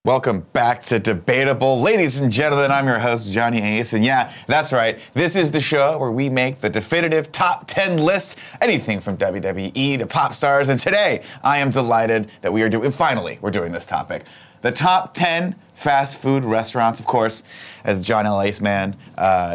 Welcome back to Debatable. Ladies and gentlemen, I'm your host, Johnny Ace, and yeah, that's right, this is the show where we make the definitive top 10 list, anything from WWE to pop stars, and today, I am delighted that we're doing this topic. The top 10 fast food restaurants, of course, as John L. Ace man,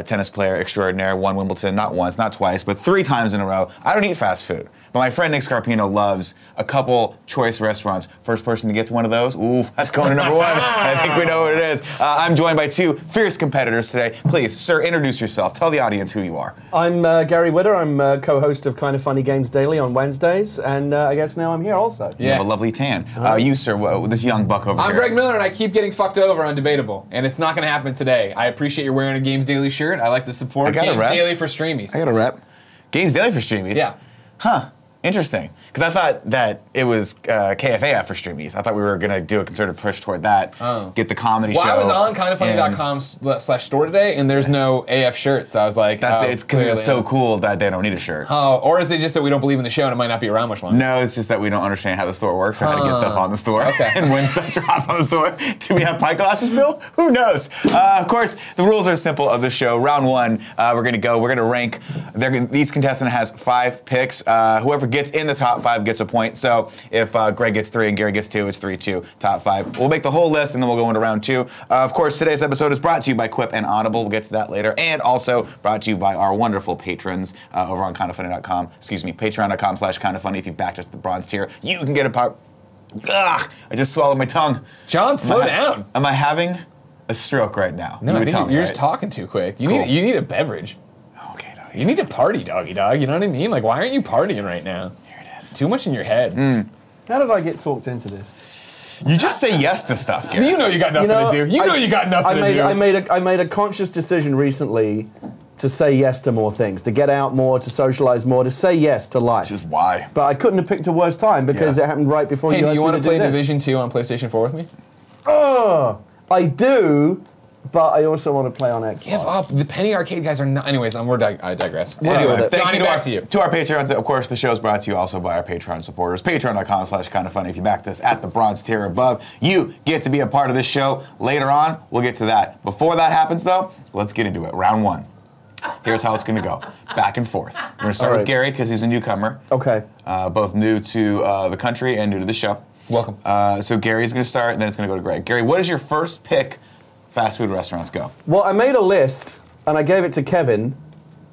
tennis player extraordinaire, won Wimbledon not once, not twice, but 3 times in a row. I don't eat fast food. But my friend Nick Scarpino loves a couple choice restaurants. First person to get to one of those, ooh, that's going to number 1. I think we know what it is. I'm joined by 2 fierce competitors today. Please, sir, introduce yourself. Tell the audience who you are. I'm Gary Whitta. I'm co-host of Kind of Funny Games Daily on Wednesdays, and I guess now I'm here also. You have a lovely tan. You, sir, this young buck over here. I'm Greg Miller, and I keep getting fucked over on Debatable, and it's not going to happen today. I appreciate you're wearing a Games Daily shirt. I like the support. Games Daily for Streamies. I got a rep. Games Daily for Streamies? Yeah. Huh. Interesting, because I thought that it was KFAF for Streamies. I thought we were going to do a concerted push toward that, get the comedy show. Well, I was on kindoffunny.com/store today, and there's no AF shirt, so I was like, it's because it's so cool that they don't need a shirt. Oh, or is it just that we don't believe in the show and it might not be around much longer? No, it's just that we don't understand how the store works or how to get stuff on the store. Okay. And when stuff drops on the store. Do we have pint glasses still? Who knows? Of course, the rules are simple of the show. Round 1, we're going to rank. Each contestant has 5 picks. Whoever gets in the top 5 gets a point. So if Greg gets 3 and Gary gets 2, it's 3-2, top 5. We'll make the whole list and then we'll go into round 2. Of course, today's episode is brought to you by Quip and Audible. We'll get to that later. And also brought to you by our wonderful patrons over on kindoffunny.com. Excuse me, patreon.com/kindoffunny. If you backed us to the bronze tier, you can get a part. Ugh, I just swallowed my tongue. John, slow down. Am I having a stroke right now? No, I think you're just talking too quick. You need a beverage. Okay, doggy. You need to party, doggy dog. You know what I mean? Like, why aren't you partying right now? Too much in your head. How did I get talked into this? You just say yes to stuff, Gary. You know you got nothing to do. You know you got nothing to do. I made a conscious decision recently to say yes to more things, to get out more, to socialize more, to say yes to life. Which is why. But I couldn't have picked a worse time because it happened right before you asked me to do this. Do you want to play Division 2 on PlayStation 4 with me? Oh, I do. But I also want to play on Xbox. Give up. The Penny Arcade guys are not. Anyways, I digress. Anyway, thank you to our Patreons. Of course, the show is brought to you also by our Patreon supporters. Patreon.com/kindoffunny. If you back this at the bronze tier above, you get to be a part of this show. Later on, we'll get to that. Before that happens, though, let's get into it. Round 1. Here's how it's going to go. Back and forth. We're going to start with Gary because he's a newcomer. Okay. Both new to the country and new to the show. Welcome. So Gary's going to start, and then it's going to go to Greg. Gary, what is your first pick? Fast food restaurants, go. Well, I made a list, and I gave it to Kevin,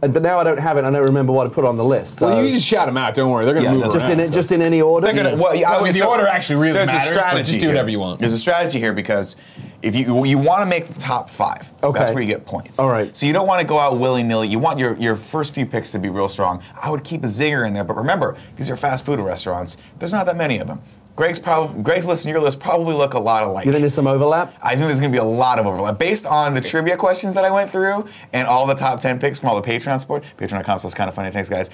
but now I don't have it, and I don't remember what I put on the list. So. Well, you just shout them out, don't worry. They're going to move around. Just in any order? The order actually really matters, but just do whatever you want. There's a strategy here because if you want to make the top 5, that's where you get points. All right. So you don't want to go out willy-nilly. You want your first few picks to be real strong. I would keep a zinger in there, but remember, these are fast food restaurants. There's not that many of them. Greg's list and your list probably look a lot alike. You think there's some overlap? I think there's going to be a lot of overlap. Based on the trivia questions that I went through and all the top 10 picks from all the Patreon support, patreon.com/kindoffunny, thanks guys.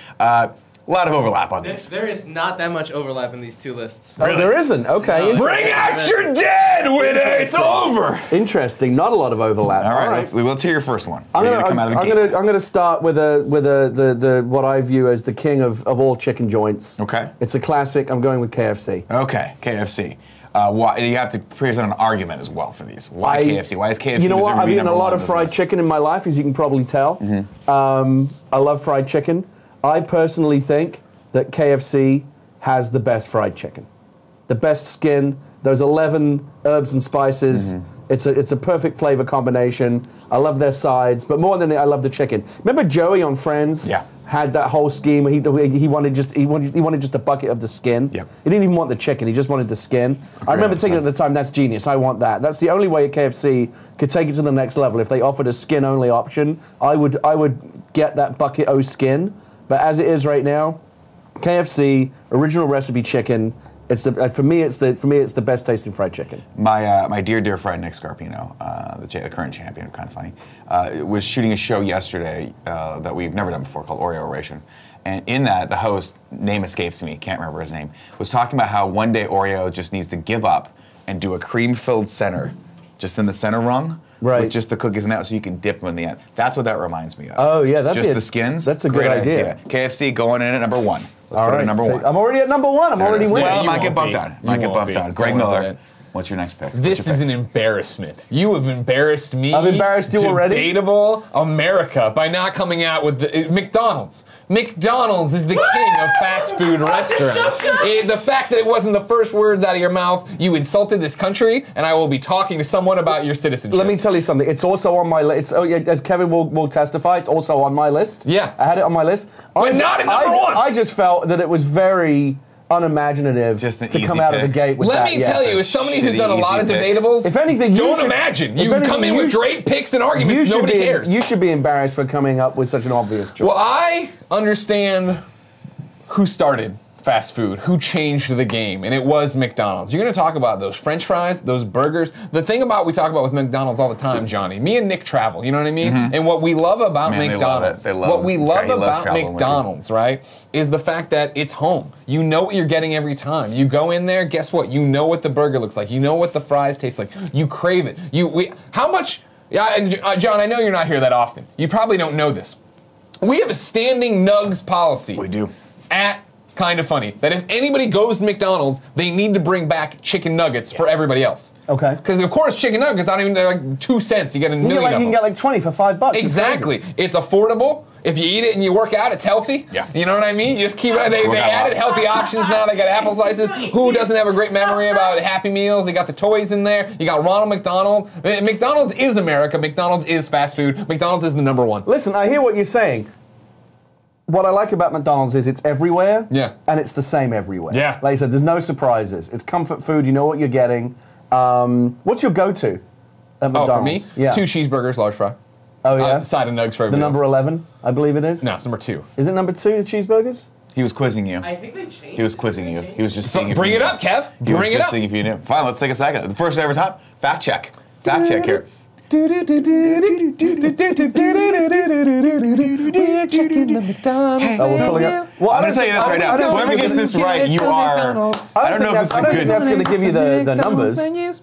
A lot of overlap on this. There is not that much overlap in these 2 lists. Really? Oh, there isn't? Okay. No, bring out your dead, Whitta! It's over! Interesting. Not a lot of overlap. All right. Let's hear your first one. I'm going to start with what I view as the king of all chicken joints. Okay. It's a classic. I'm going with KFC. Okay, KFC. Why, you have to present an argument as well for these. Why KFC? Why is KFC? You know what? I've eaten a lot of fried chicken in my life, as you can probably tell. I love fried chicken. I personally think that KFC has the best fried chicken. The best skin, those 11 herbs and spices. It's a perfect flavor combination. I love their sides, but more than that, I love the chicken. Remember Joey on Friends? Yeah. Had that whole scheme. He wanted just a bucket of the skin. Yep. He didn't even want the chicken. He just wanted the skin. I remember thinking at the time, that's genius. I want that. That's the only way KFC could take it to the next level. If they offered a skin-only option, I would get that bucket o' skin. But as it is right now, KFC original recipe chicken. For me, it's the best tasting fried chicken. My dear friend Nick Scarpino, the current champion of Kind of Funny, was shooting a show yesterday that we've never done before called Oreo Oration. And in that, the host, name escapes me, can't remember his name, was talking about how one day Oreo just needs to give up and do a cream-filled center, just in the center rung. Right. With just the cookies and that, so you can dip them in the end. That's what that reminds me of. Oh yeah, just the skins. That's a good idea. KFC going in at number 1. Let's put it at number 1. I'm already at number 1. I'm already winning. Well, it might get bumped down. Greg Miller. What's your next pick? This is an embarrassment. You have embarrassed me. I've embarrassed you already? Debatable America by not coming out with the McDonald's. McDonald's is the king of fast food restaurants. The fact that it wasn't the first words out of your mouth, you insulted this country, and I will be talking to someone about your citizenship. Let me tell you something. It's also on my list. Oh, yeah, as Kevin will testify, it's also on my list. Yeah. I had it on my list. But not at number one. I just felt that it was very unimaginative to come out of the gate with that. Let me tell you, as somebody who's done a lot of debatables, if anything, don't imagine. You come in with great picks and arguments, nobody cares. You should be embarrassed for coming up with such an obvious choice. Well, I understand who started fast food, who changed the game, and it was McDonald's. You're going to talk about those French fries, those burgers. The thing about we talk about with McDonald's all the time, Johnny. Me and Nick travel. You know what I mean? And what we love about McDonald's, right, is the fact that it's home. You know what you're getting every time. You go in there. Guess what? You know what the burger looks like. You know what the fries taste like. You crave it. How much? Yeah, and John, I know you're not here that often. You probably don't know this. We have a standing nugs policy. We do. At Kind of Funny, that if anybody goes to McDonald's, they need to bring back chicken nuggets for everybody else. Okay. Because of course chicken nuggets, they're like 2 cents. You get a million of them. You can get like 20 for $5. Exactly. It's affordable. If you eat it and you work out, it's healthy. Yeah. You know what I mean? You just keep it. They added healthy options now. They got apple slices. Who doesn't have a great memory about Happy Meals? They got the toys in there. You got Ronald McDonald. McDonald's is America. McDonald's is fast food. McDonald's is the number one. Listen, I hear what you're saying. What I like about McDonald's is it's everywhere, and it's the same everywhere. Yeah. Like I said, there's no surprises. It's comfort food. You know what you're getting. What's your go-to at McDonald's? Oh, for me? Yeah. 2 cheeseburgers, large fry. Oh, yeah? Side of nugs for everybody The number else. 11, I believe it is? No, it's number 2. Is it number 2, the cheeseburgers? He was quizzing you. I think they changed. He was quizzing you. He was just seeing if Bring you it knew. up, Kev. He was Bring it just up. seeing if you knew. Fine, let's take a second. The first ever time. Fact check. Fact check here. We're checking the McDonald's. Oh, we're pulling up. Well, I'm going to tell you this right now. Whoever gets this right, you are. I don't know if it's a I don't think good. that's going to give you the numbers. Go to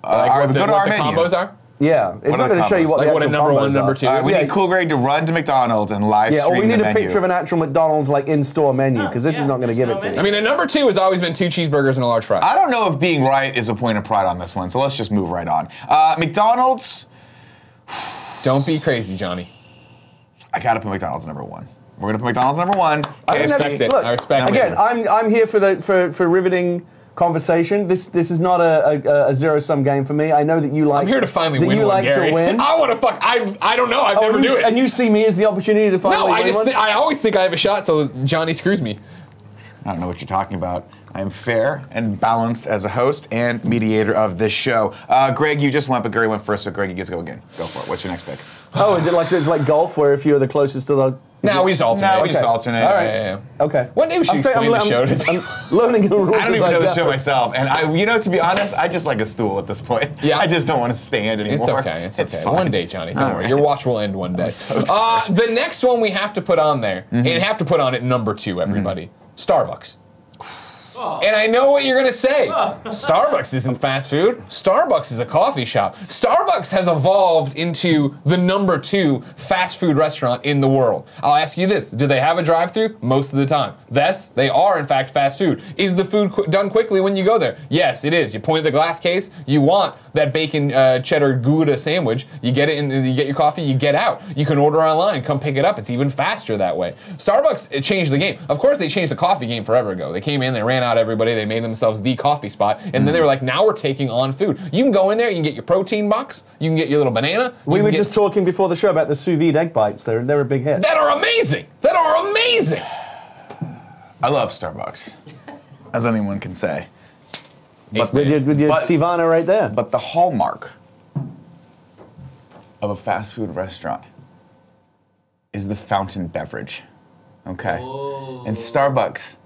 our What the menu. combos are? Yeah, it's What not are going the to show you combos? what Like the what a actual number one, combos number are. two. We need Cool Greg to run to McDonald's and live Yeah, or we stream need the a menu. picture of an actual McDonald's like in-store menu because this is not going to give it to you. I mean, a number 2 has always been 2 cheeseburgers and a large fry. I don't know if being right is a point of pride on this one, so let's just move right on. McDonald's. Don't be crazy, Johnny. I gotta put McDonald's number 1. We're gonna put McDonald's number 1. I think respect it. Look, I respect it. again, I'm here for riveting conversation. This is not a zero-sum game for me. I know that you like. I'm here to finally that win you one, like Gary. to win. I want to fuck. I don't know. I've never do it. And you see me as the opportunity to finally No, win one? I always think I have a shot, so Johnny screws me. I don't know what you're talking about. I am fair and balanced as a host and mediator of this show. Greg, you just went, but Gary went first, so Greg, you get to go again. Go for it. What's your next pick? Oh, is it like golf where if you're the closest to the... No, we just alternate. No, we just alternate. All right. Yeah. Okay. One day we should explain the show to people. I'm learning the rules. I don't as even know the go. show myself, and to be honest, I just like a stool at this point. Yeah. I just don't want to stand anymore. It's okay. fine. One day, Johnny. Don't worry. right. Your watch will end one day. The next one we have to put on there, and have to put on it number 2, everybody. Starbucks. And I know what you're going to say. Starbucks isn't fast food. Starbucks is a coffee shop. Starbucks has evolved into the number 2 fast food restaurant in the world. I'll ask you this. Do they have a drive-thru? Most of the time. Yes, they are, in fact, fast food. Is the food done quickly when you go there? Yes, it is. You point at the glass case. You want that bacon cheddar Gouda sandwich. You get it, you get your coffee, you get out. You can order online. Come pick it up. It's even faster that way. Starbucks changed the game. Of course, they changed the coffee game forever ago. They came in, they ran out everybody, they made themselves the coffee spot, and then they were like, now we're taking on food. You can go in there, you can get your protein box, you can get your little banana. We were just talking before the show about the sous vide egg bites. They're a big hit. That are amazing! That are amazing! I love Starbucks, as anyone can say. With your Tivana right there. But the hallmark of a fast food restaurant is the fountain beverage. Okay? And Starbucks,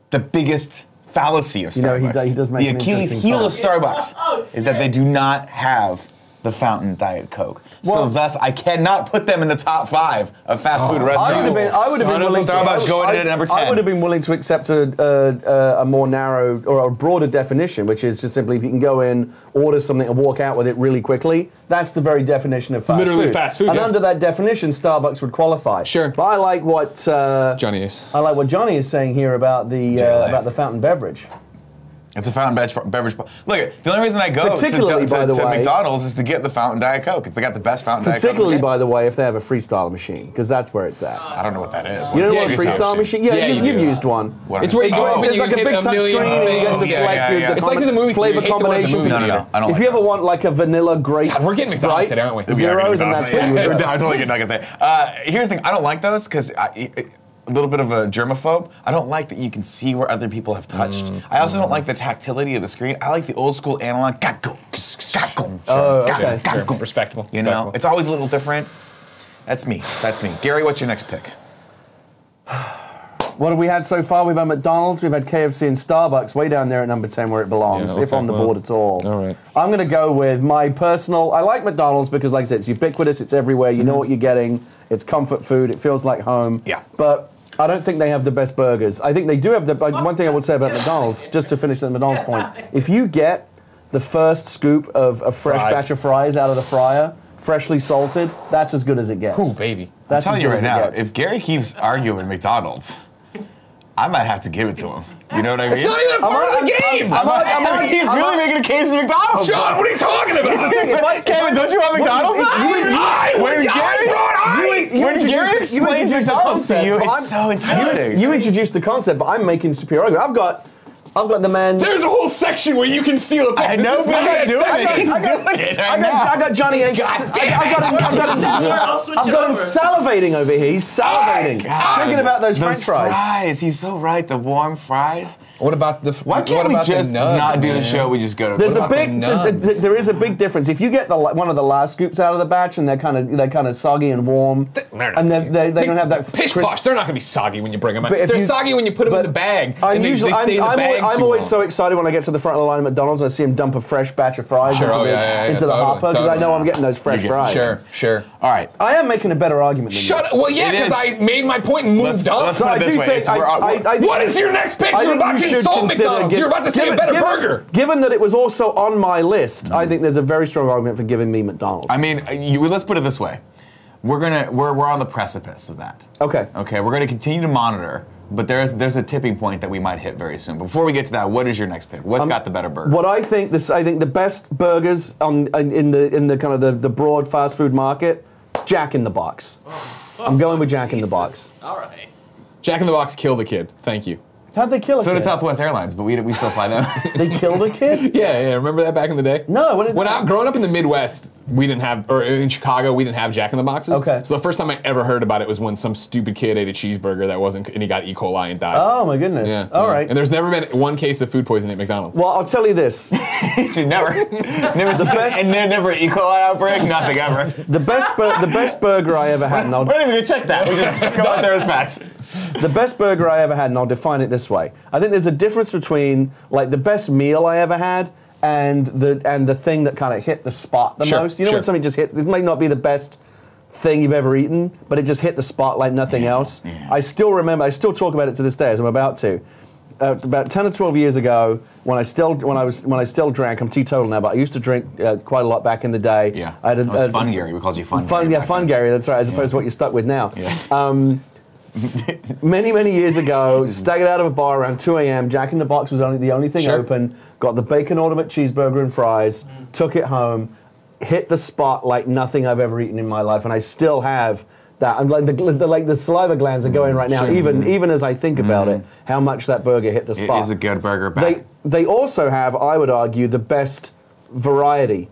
the biggest fallacy of Starbucks, he does make the an Achilles interesting heel point. of Starbucks is that they do not have the fountain Diet Coke. Well- So thus, I cannot put them in the top 5 of fast food restaurants. I would have been willing Starbucks to, going in at number 10. I would have been willing to accept a more narrow or a broader definition, which is just simply if you can go in, order something, and walk out with it really quickly. That's the very definition of fast food. Literally fast food, And yeah. under that definition, Starbucks would qualify. Sure. But I like what Johnny is. I like what Johnny is saying here about the fountain beverage. It's a fountain beverage. Look, the only reason I go to McDonald's is to get the fountain Diet Coke. They got the best fountain Diet Coke. Particularly, by the way, if they have a freestyle machine, because that's where it's at. I don't know what that is. You know what a freestyle machine? Yeah, you've used one. It's where you go There's like a big touch screen and you get to select It's like in the movie flavor combination. No, I don't. If you ever want like a vanilla grape God, we're getting McDonald's today, aren't we? Zero, then that's what you would do. I totally get nuggets there. Here's the thing. I don't like those because a little bit of a germaphobe. I don't like that you can see where other people have touched. I also don't like the tactility of the screen. I like the old school analog. Oh, okay. Sure. Respectable. You know, it's always a little different. That's me. Gary, what's your next pick? What have we had so far? We've had McDonald's, we've had KFC and Starbucks, way down there at number 10 where it belongs, if on the board at all. All right. I'm going to go with my personal, I like McDonald's because, like I said, it's ubiquitous, it's everywhere, you know what you're getting, it's comfort food, it feels like home. Yeah. But I don't think they have the best burgers. I think they do have the, one thing I would say about McDonald's, just to finish the McDonald's point, if you get the first scoop of a fresh batch of fries out of the fryer, freshly salted, that's as good as it gets. Ooh, baby. I'm telling you right now, if Gary keeps arguing McDonald's, I might have to give it to him. You know what I mean? It's not even a part of the game! He's really making a case of McDonald's. John, what are you talking about? Kevin, don't you want McDonald's now? When Gary explains McDonald's to you, it's so enticing. You introduced the concept, but I'm making superior argument. I've got the man. There's a whole section where you can steal a pick. I know, but he's doing it. I got Johnny Ace. I've got him salivating over here. He's salivating. Thinking about those French fries. He's so right. The warm fries. What about the? Why can't we just not do the show? We just go to. There is a big difference. If you get one of the last scoops out of the batch and they're kind of soggy and warm, and they don't have that pish posh. They're not going to be soggy when you bring them out. They're soggy when you put them in the bag. And they stay in the bag. I'm always so excited when I get to the front of the line at McDonald's and I see him dump a fresh batch of fries into the hopper because I know I'm getting those fresh fries. Sure. All right. I am making a better argument than you. Shut up. Well, yeah, because I made my point and moved on. Let's put it this way. What is your next pick? You're about to insult McDonald's. You're about to say a better burger. Given that it was also on my list, I think there's a very strong argument for giving me McDonald's. I mean, let's put it this way. We're on the precipice of that. Okay. Okay, we're gonna continue to monitor. But there's a tipping point that we might hit very soon. Before we get to that, what is your next pick? What's got the better burger? What I think the best burgers in the kind of the broad fast food market, Jack in the Box. I'm going with Jack in the Box. All right. Jack in the Box killed a kid. Thank you. How'd they kill a kid? So did Southwest Airlines, but we still fly them. They killed a kid? Yeah. Remember that back in the day? No. Growing up in the Midwest, we didn't have, or in Chicago, we didn't have Jack in the Boxes. Okay. So the first time I ever heard about it was when some stupid kid ate a cheeseburger that wasn't, and he got E. coli and died. Oh my goodness. Yeah. All right. And there's never been one case of food poisoning at McDonald's. Well, I'll tell you this. Dude, never the best, and then never E. coli outbreak, nothing ever. The best burger I ever had. We're not even gonna check that. We just go out there with facts. The best burger I ever had, and I'll define it this way. I think there's a difference between like the best meal I ever had and the thing that kind of hit the spot the most. You know when something just hits, it may not be the best thing you've ever eaten, but it just hit the spot like nothing else. Yeah. I still talk about it to this day as I'm about to. About 10 or 12 years ago, when I still drank, I'm teetotal now, but I used to drink quite a lot back in the day. Yeah, it was Fun Gary. We called you Fun Gary. Yeah, Fun Gary, that's right, as opposed to what you're stuck with now. Yeah. Many years ago, staggered out of a bar around 2 a.m. Jack in the Box was the only thing open. Got the bacon ultimate cheeseburger and fries. Took it home. Hit the spot like nothing I've ever eaten in my life, and I still have that. I'm like the saliva glands are going right now, even as I think about it. How much that burger hit the spot. It is a good burger. They also have, I would argue, the best variety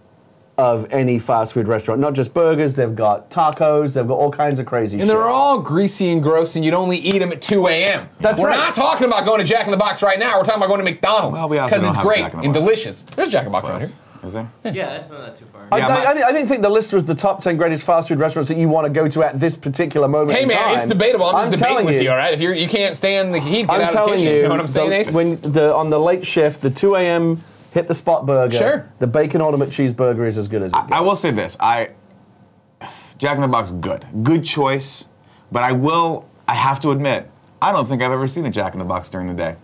of any fast food restaurant. Not just burgers, they've got tacos, they've got all kinds of crazy shit. And they're all greasy and gross, and you'd only eat them at 2 a.m. We're not talking about going to Jack in the Box right now. We're talking about going to McDonald's. Well, because it's great and delicious. There's Jack in the Box around here. Is there? Yeah, that's not that too far. I didn't think the list was the top 10 greatest fast food restaurants that you want to go to at this particular moment in time. Hey man, it's debatable. I'm just debating with you, all right? If you can't stand the heat, get out of the kitchen. You know what I'm saying, Ace? On the late shift, the 2 a.m. hit the spot burger. Sure. The bacon ultimate cheeseburger is as good as it gets. I will say this. Jack in the Box, good choice. But I have to admit, I don't think I've ever seen a Jack in the Box during the day.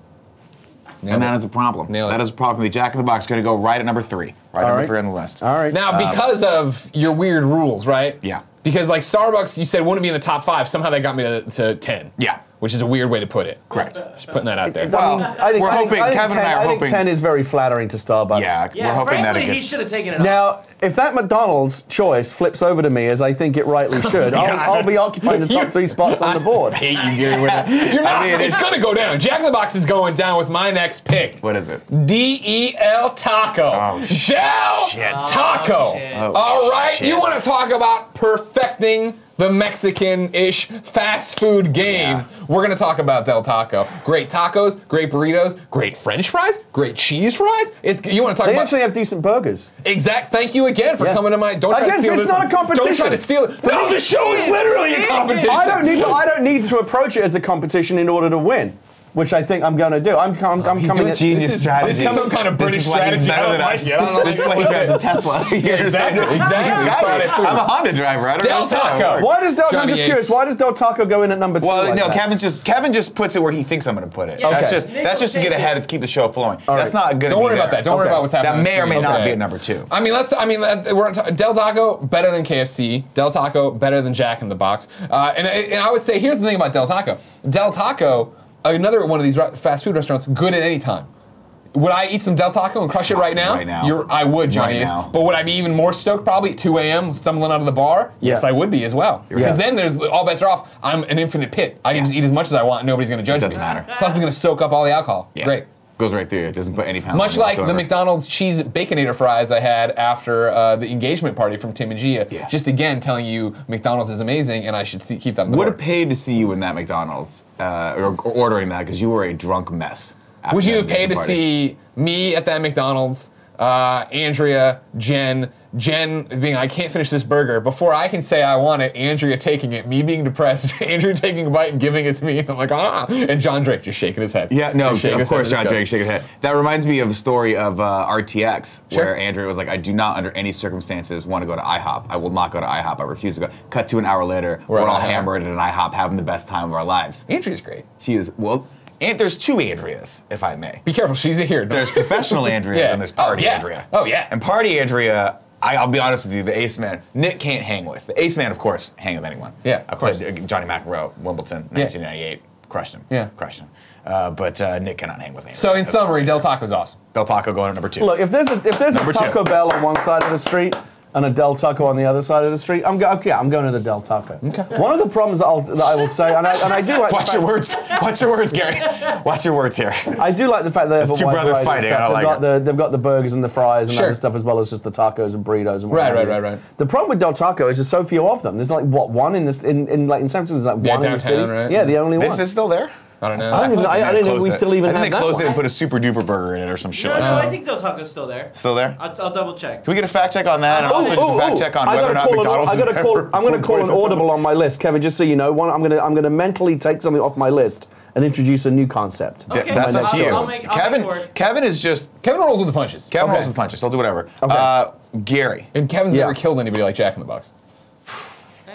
And that is a problem. That is a problem. The Jack in the Box is going to go right at number 3. Number 3 on the list. All right. Now, because of your weird rules, right? Yeah. Because like Starbucks, you said wouldn't be in the top 5. Somehow they got me to 10. Yeah. which is a weird way to put it. Correct. Just putting that out there. Well, we're hoping, Kevin and I are I think hoping. 10 is very flattering to Starbucks. Yeah, Yeah, we're hoping that frankly, it he gets. should have taken it off. Now, if that McDonald's choice flips over to me, as I think it rightly should, I'll be occupying the top 3 spots on the board. I hate you, Gary Whitta. You're not, it's going to go down. Jack in the Box is going down with my next pick. What is it? Del Taco. Oh, Del shit. Taco. shit. Oh, All right, shit. you want to talk about perfecting the Mexican-ish fast food game. Yeah. We're going to talk about Del Taco. Great tacos, great burritos, great French fries, great cheese fries. You want to talk They about actually have decent burgers. exact. Thank you again for Yeah. coming to my. Don't try Again, to steal it's this. not a competition. Don't try to steal it. No, the show is literally a competition. I don't need to approach it as a competition in order to win, which I think I'm going to do. I'm coming doing at genius This is strategy. some kind of British This is why he's strategy. better than I us. don't like it. This is why he drives a Tesla. You understand? Exactly. He's got Thought it. it through. I'm a Honda driver. I don't Del understand how it Taco. works. Why does I'm Johnny just curious. Ace. Why does Del Taco go in at number 2? Well, like no, that? Kevin just puts it where he thinks I'm going to put it. Yeah. That's Okay. just to get ahead and keep the show flowing. That's not going to be Don't worry there. about that. Don't worry Okay. about what's happening. That may or may not Okay. be at number 2. I mean, we're Del Taco better than KFC. Del Taco better than Jack in the Box. And I would say here's the thing about Del Taco. Del Taco, another one of these fast food restaurants, good at any time. Would I eat some Del Taco and crush it right now? Right now. I would, Johnny Right Ace. now. But would I be even more stoked probably at 2 a.m. stumbling out of the bar? Yes, Yeah. I would be as well. Because then there's all bets are off. I'm an infinite pit. I can just eat as much as I want and nobody's going to judge me. doesn't matter. Plus it's going to soak up all the alcohol. Yeah. Great. Goes right through. It doesn't put any pounds Much on it like the whatsoever. McDonald's cheese Baconator fries I had after the engagement party from Tim and Gia. Yeah. Just again telling you McDonald's is amazing and I should keep that on the Would board. have paid to see you in that McDonald's or ordering that because you were a drunk mess. after Would you that have paid to engagement party. see me at that McDonald's, Andrea, Jen being, I can't finish this burger. Before I can say I want it, Andrea taking it, me being depressed, Andrea taking a bite and giving it to me, and I'm like, and John Drake just shaking his head. Yeah, no, Just shaking of his course, head. John Let's go. Drake shaking his head. That reminds me of a story of RTX, Sure. where Andrea was like, I do not, under any circumstances, want to go to IHOP. I will not go to IHOP. I refuse to go. Cut to an hour later, we're at all IHOP. hammered at an IHOP, having the best time of our lives. Andrea's great. She is, well, and there's 2 Andreas, if I may. Be careful, she's a hero. There's professional Andrea Yeah. and there's party Oh, yeah. Andrea. Oh, yeah. And party Andrea, I'll be honest with you, the ace man, Nick can't hang with. The ace man, of course, hang with anyone. Yeah, I of course. played Johnny McEnroe, Wimbledon, 1998. Crushed him. Yeah. Crushed him. But Nick cannot hang with Andrea. So in summary, Del Taco's awesome. Del Taco going at number 2. Look, if there's a Number 2. Taco Bell on one side of the street and a Del Taco on the other side of the street, I'm going to the Del Taco. Okay. One of the problems that I will say, and I do like. Watch your words. Watch your words, Gary. Watch your words here. I do like the fact that they have It's a two wide brothers variety of fighting, stuff. I don't like They've got the burgers and the fries and Sure. other stuff as well as just the tacos and burritos and whatever. Right. The problem with Del Taco is there's so few of them. There's like one in this in San Francisco. There's like one in the downtown, city. right? Yeah, the only This one. is still there? I don't know. I don't even know if we still even I think have they that closed it one. and put a super duper burger in it or some shit. No, like no, that. I think Del Taco's still there. Still there? I'll double check. Can we get a fact check on that and also just a fact check on whether or not McDonald's is ever I'm going to call an poisoned audible someone? on my list, Kevin. Just so you know, I'm going to mentally take something off my list and introduce a new concept. Okay. That's up to you. I'll make it. Kevin is just Kevin rolls with the punches. Kevin Okay. rolls with the punches. He'll do whatever. Okay. Gary. And Kevin's Yeah. never killed anybody like Jack in the Box.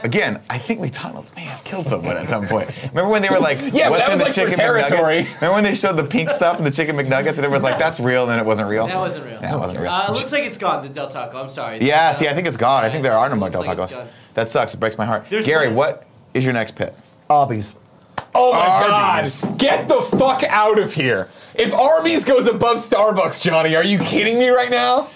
Again, I think McDonald's may have killed someone at some point. Remember when they were like, Yeah, but what's that in was the like for chicken territory. McNuggets? Remember when they showed the pink stuff in the chicken McNuggets and everyone's like, that's real, and then it wasn't real? That wasn't real. Yeah, it wasn't real. It looks like it's gone, the Del Taco. I'm sorry. Yeah, see, I think it's gone. I think there are no more Del Looks like it's Tacos. gone. That sucks. It breaks my heart. There's Gary, one- what is your next pit? Arby's. Oh my Arby's. God! Get the fuck out of here! If Arby's goes above Starbucks, Johnny, are you kidding me right now?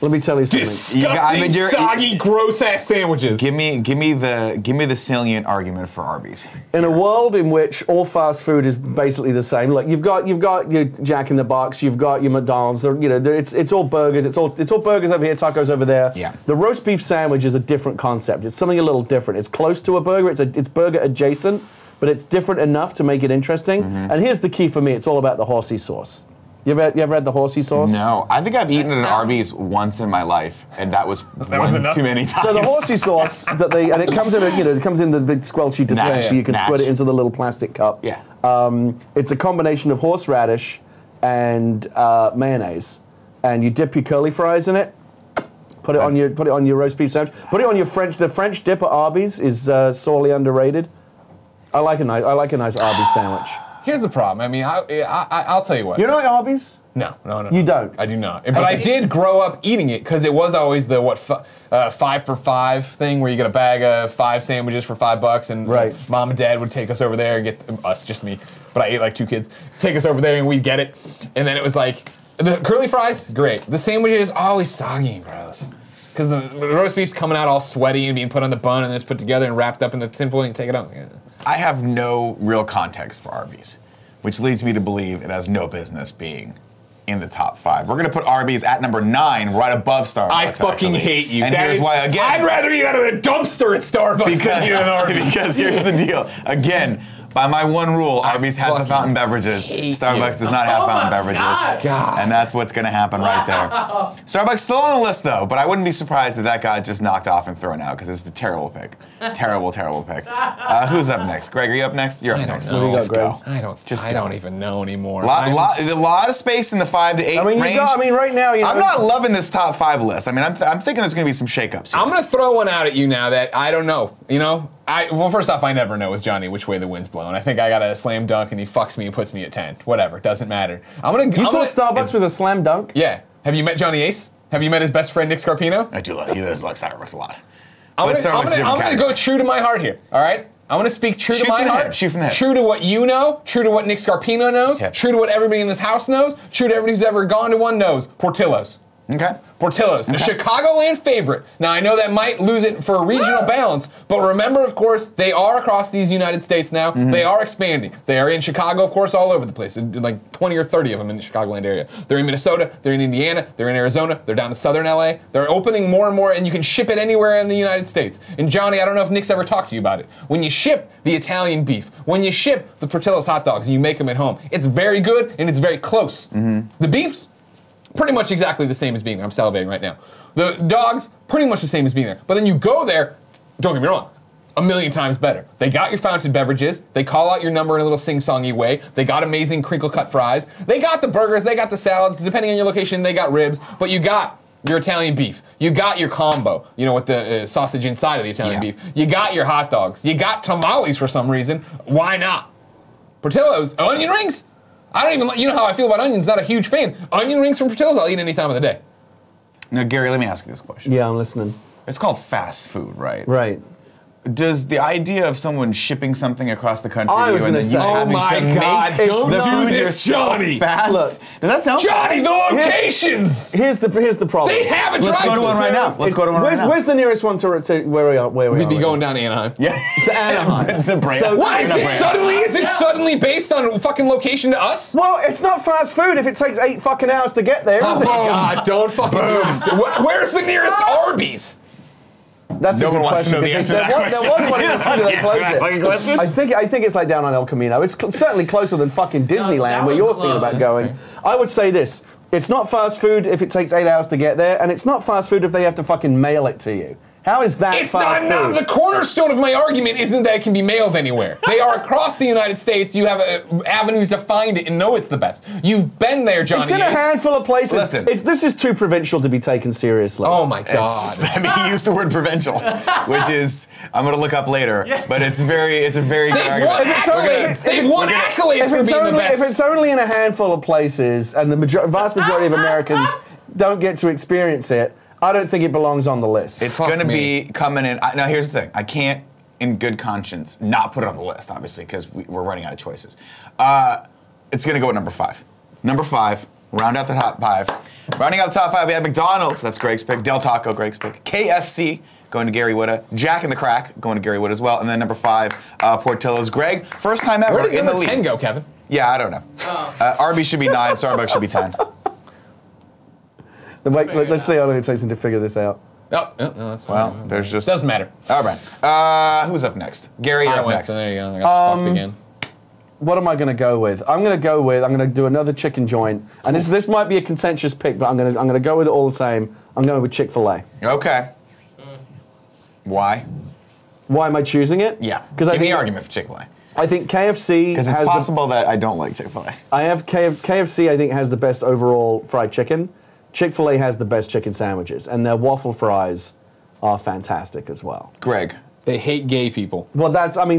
Let me tell you something. Disgusting, soggy, gross-ass sandwiches. Give me the salient argument for Arby's. In a world in which all fast food is basically the same, look, you've got your Jack in the Box, you've got your McDonald's. It's all burgers. It's all burgers over here, tacos over there. Yeah. The roast beef sandwich is a different concept. It's something a little different. It's close to a burger. It's burger adjacent, but it's different enough to make it interesting. And here's the key for me: it's all about the horsey sauce. You ever had the horsey sauce? No, I think I've eaten at an sounds- Arby's once in my life, and that was one enough? too many times. So the horsey sauce that it comes in it comes in the big squelchy dispenser. Natch. You can squirt Natch. it into the little plastic cup. Yeah. It's a combination of horseradish and mayonnaise, and you dip your curly fries in it. Put it on your roast beef sandwich. Put it on your The French dip at Arby's is sorely underrated. I like a nice Arby's sandwich. Here's the problem. I mean, I'll tell you what. You know Arby's? No. You don't? I do not. But I did grow up eating it because it was always the 5 for $5 thing where you get a bag of 5 sandwiches for $5, and right. Mom and Dad would take us over there and get us, just me, but I ate like 2 kids. Take us over there and we'd get it, and then it was like the curly fries, great. The sandwiches always soggy and gross because the roast beef's coming out all sweaty and being put on the bun and then it's put together and wrapped up in the tinfoil and you take it out. Yeah. I have no real context for Arby's, which leads me to believe it has no business being in the top 5. We're gonna put Arby's at number 9, right above Starbucks. I fucking hate you. And here's why, again. I'd rather eat out of the dumpster at Starbucks than eat at Arby's. Because here's the deal. Again, by my one rule, Arby's has the fountain beverages. Starbucks does not have fountain beverages. God. And that's what's gonna happen right there. Starbucks still on the list though, but I wouldn't be surprised if that got just knocked off and thrown out because it's a terrible pick. Terrible pick. Who's up next? Greg, are you up next? You're up next. know. What do you got, Just go. I don't even know anymore. A lot of space in the 5 to 8 range. Right now, I'm not loving this top 5 list. I mean, I'm thinking there's going to be some shakeups. I'm going to throw one out at you now that I don't know. You know, well, first off, I never know with Johnny which way the wind's blowing. I think I got a slam dunk and he fucks me and puts me at 10. Whatever, doesn't matter. You thought Starbucks was a slam dunk? Yeah. Have you met Johnny Ace? Have you met his best friend Nick Scarpino? I do. He does like Starbucks a lot. I'm going to go true to my heart here. All right. I'm going to speak true to my heart. Shoot from the hip. True to what you know. True to what Nick Scarpino knows. Okay. True to what everybody in this house knows. True to everybody who's ever gone to one knows. Portillo's. Okay. Portillo's, a Chicagoland favorite. Now, I know that might lose it for a regional balance, but remember, of course, they are across these United States now. Mm-hmm. They are expanding. They are in Chicago, of course, all over the place. Like 20 or 30 of them in the Chicagoland area. They're in Minnesota, they're in Indiana, they're in Arizona, they're down to southern LA. They're opening more and more, and you can ship it anywhere in the United States. And Johnny, I don't know if Nick's ever talked to you about it. When you ship the Italian beef, when you ship the Portillo's hot dogs and you make them at home, it's very good and it's very close. Mm-hmm. The beef's pretty much exactly the same as being there. I'm salivating right now. The dogs, pretty much the same as being there. But then you go there, don't get me wrong, a million times better. They got your fountain beverages. They call out your number in a little sing-songy way. They got amazing crinkle-cut fries. They got the burgers. They got the salads. Depending on your location, they got ribs. But you got your Italian beef. You got your combo, you know, with the sausage inside of the Italian beef. You got your hot dogs. You got tamales for some reason. Why not? Portillo's, onion rings? I don't even, you know how I feel about onions, not a huge fan. Onion rings from Portillo's, I'll eat any time of the day. Now, Gary, let me ask you this question. Yeah, I'm listening. It's called fast food, right? Right. Does the idea of someone shipping something across the country to you and then you oh having my to God, make don't the do food this, yourself Johnny. fast? Look, does that sound Johnny, the locations! Here's the problem. They have a drive-thru. Let's go to one right now. Let's go to one right now. Where's the nearest one to where we are? We'd be going down to Anaheim. Yeah. To Anaheim. It's a brand. So Why? Is it suddenly based on fucking location to us? Well, it's not fast food if it takes 8 fucking hours to get there, Oh is my it? God, don't fucking do this. Where's the nearest Arby's? That's No a good one wants to question, know the because answer to that question. There was one in the city that closed Yeah, fucking question? it. I think it's like down on El Camino. It's certainly closer than fucking Disneyland, that where was you're close. thinking about going. I would say this. It's not fast food if it takes 8 hours to get there, and it's not fast food if they have to fucking mail it to you. How is that It's fast not, food? the cornerstone of my argument isn't that it can be mailed anywhere. They are across the United States. You have avenues to find it and know it's the best. You've been there, Johnny. It's in a handful of places. Listen. This is too provincial to be taken seriously. Oh my God. I mean, he used the word provincial, which is, I'm going to look up later, but it's a very good They've won, argument. they've won accolades for being the best. If it's only in a handful of places and the vast majority of Americans don't get to experience it, I don't think it belongs on the list. It's going to be coming in. Now, here's the thing. I can't, in good conscience, not put it on the list, obviously, because we're running out of choices. It's going to go at number 5. Number 5, round out the top 5. Rounding out the top 5, we have McDonald's. That's Greg's pick. Del Taco, Greg's pick. KFC, going to Gary Whitta. Jack in the Crack, going to Gary Whitta as well. And then number 5, Portillo's. Greg, first time ever Where did in the number league. 10 go, Kevin? Yeah, I don't know. Arby's should be 9, Starbucks should be 10. Wait, let's see how long it takes him to figure this out. Oh, no, that's Well, not. there's just... Doesn't matter. All right. Who's up next? Gary, you're I up went, next. so there you go. I got fucked again. What am I going to go with? I'm going to do another chicken joint, and this might be a contentious pick, but I'm going to go with it all the same. I'm going with Chick-Fil-A. Okay. Why? Why am I choosing it? Yeah. Because Give me an argument for Chick-fil-A. I think KFC Because it's possible that I don't like Chick-fil-A. I have KFC. I think has the best overall fried chicken. Chick-fil-A has the best chicken sandwiches, and their waffle fries are fantastic as well. Greg, They hate gay people. Well,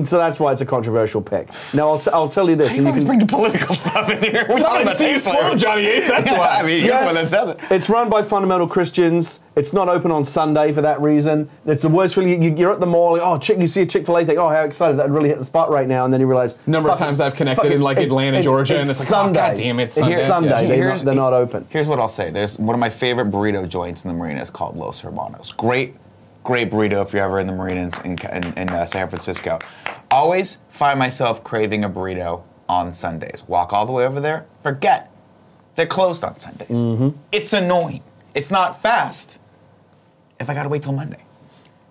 so that's why it's a controversial pick. Now, I'll tell you this. You always bring the political stuff in here. We're talking about taste flavors. Johnny Ace, that's Yeah, why. I mean, you're the one that says it. It's run by fundamental Christians. It's not open on Sunday for that reason. It's the worst feeling. You're at the mall, you see a Chick-Fil-A thing, oh, how excited, that really hit the spot right now, and then you realize... Number of times I've connected in like Atlanta, Georgia, and it's like, Sunday. oh, God damn it, Sunday. It's Sunday. Yeah. They're not open. Here's what I'll say. There's one of my favorite burrito joints in the Marinas called Los Hermanos. Great burrito if you're ever in the Marinas in San Francisco. Always find myself craving a burrito on Sundays. Walk all the way over there, forget. They're closed on Sundays. It's annoying. It's not fast if I gotta wait till Monday.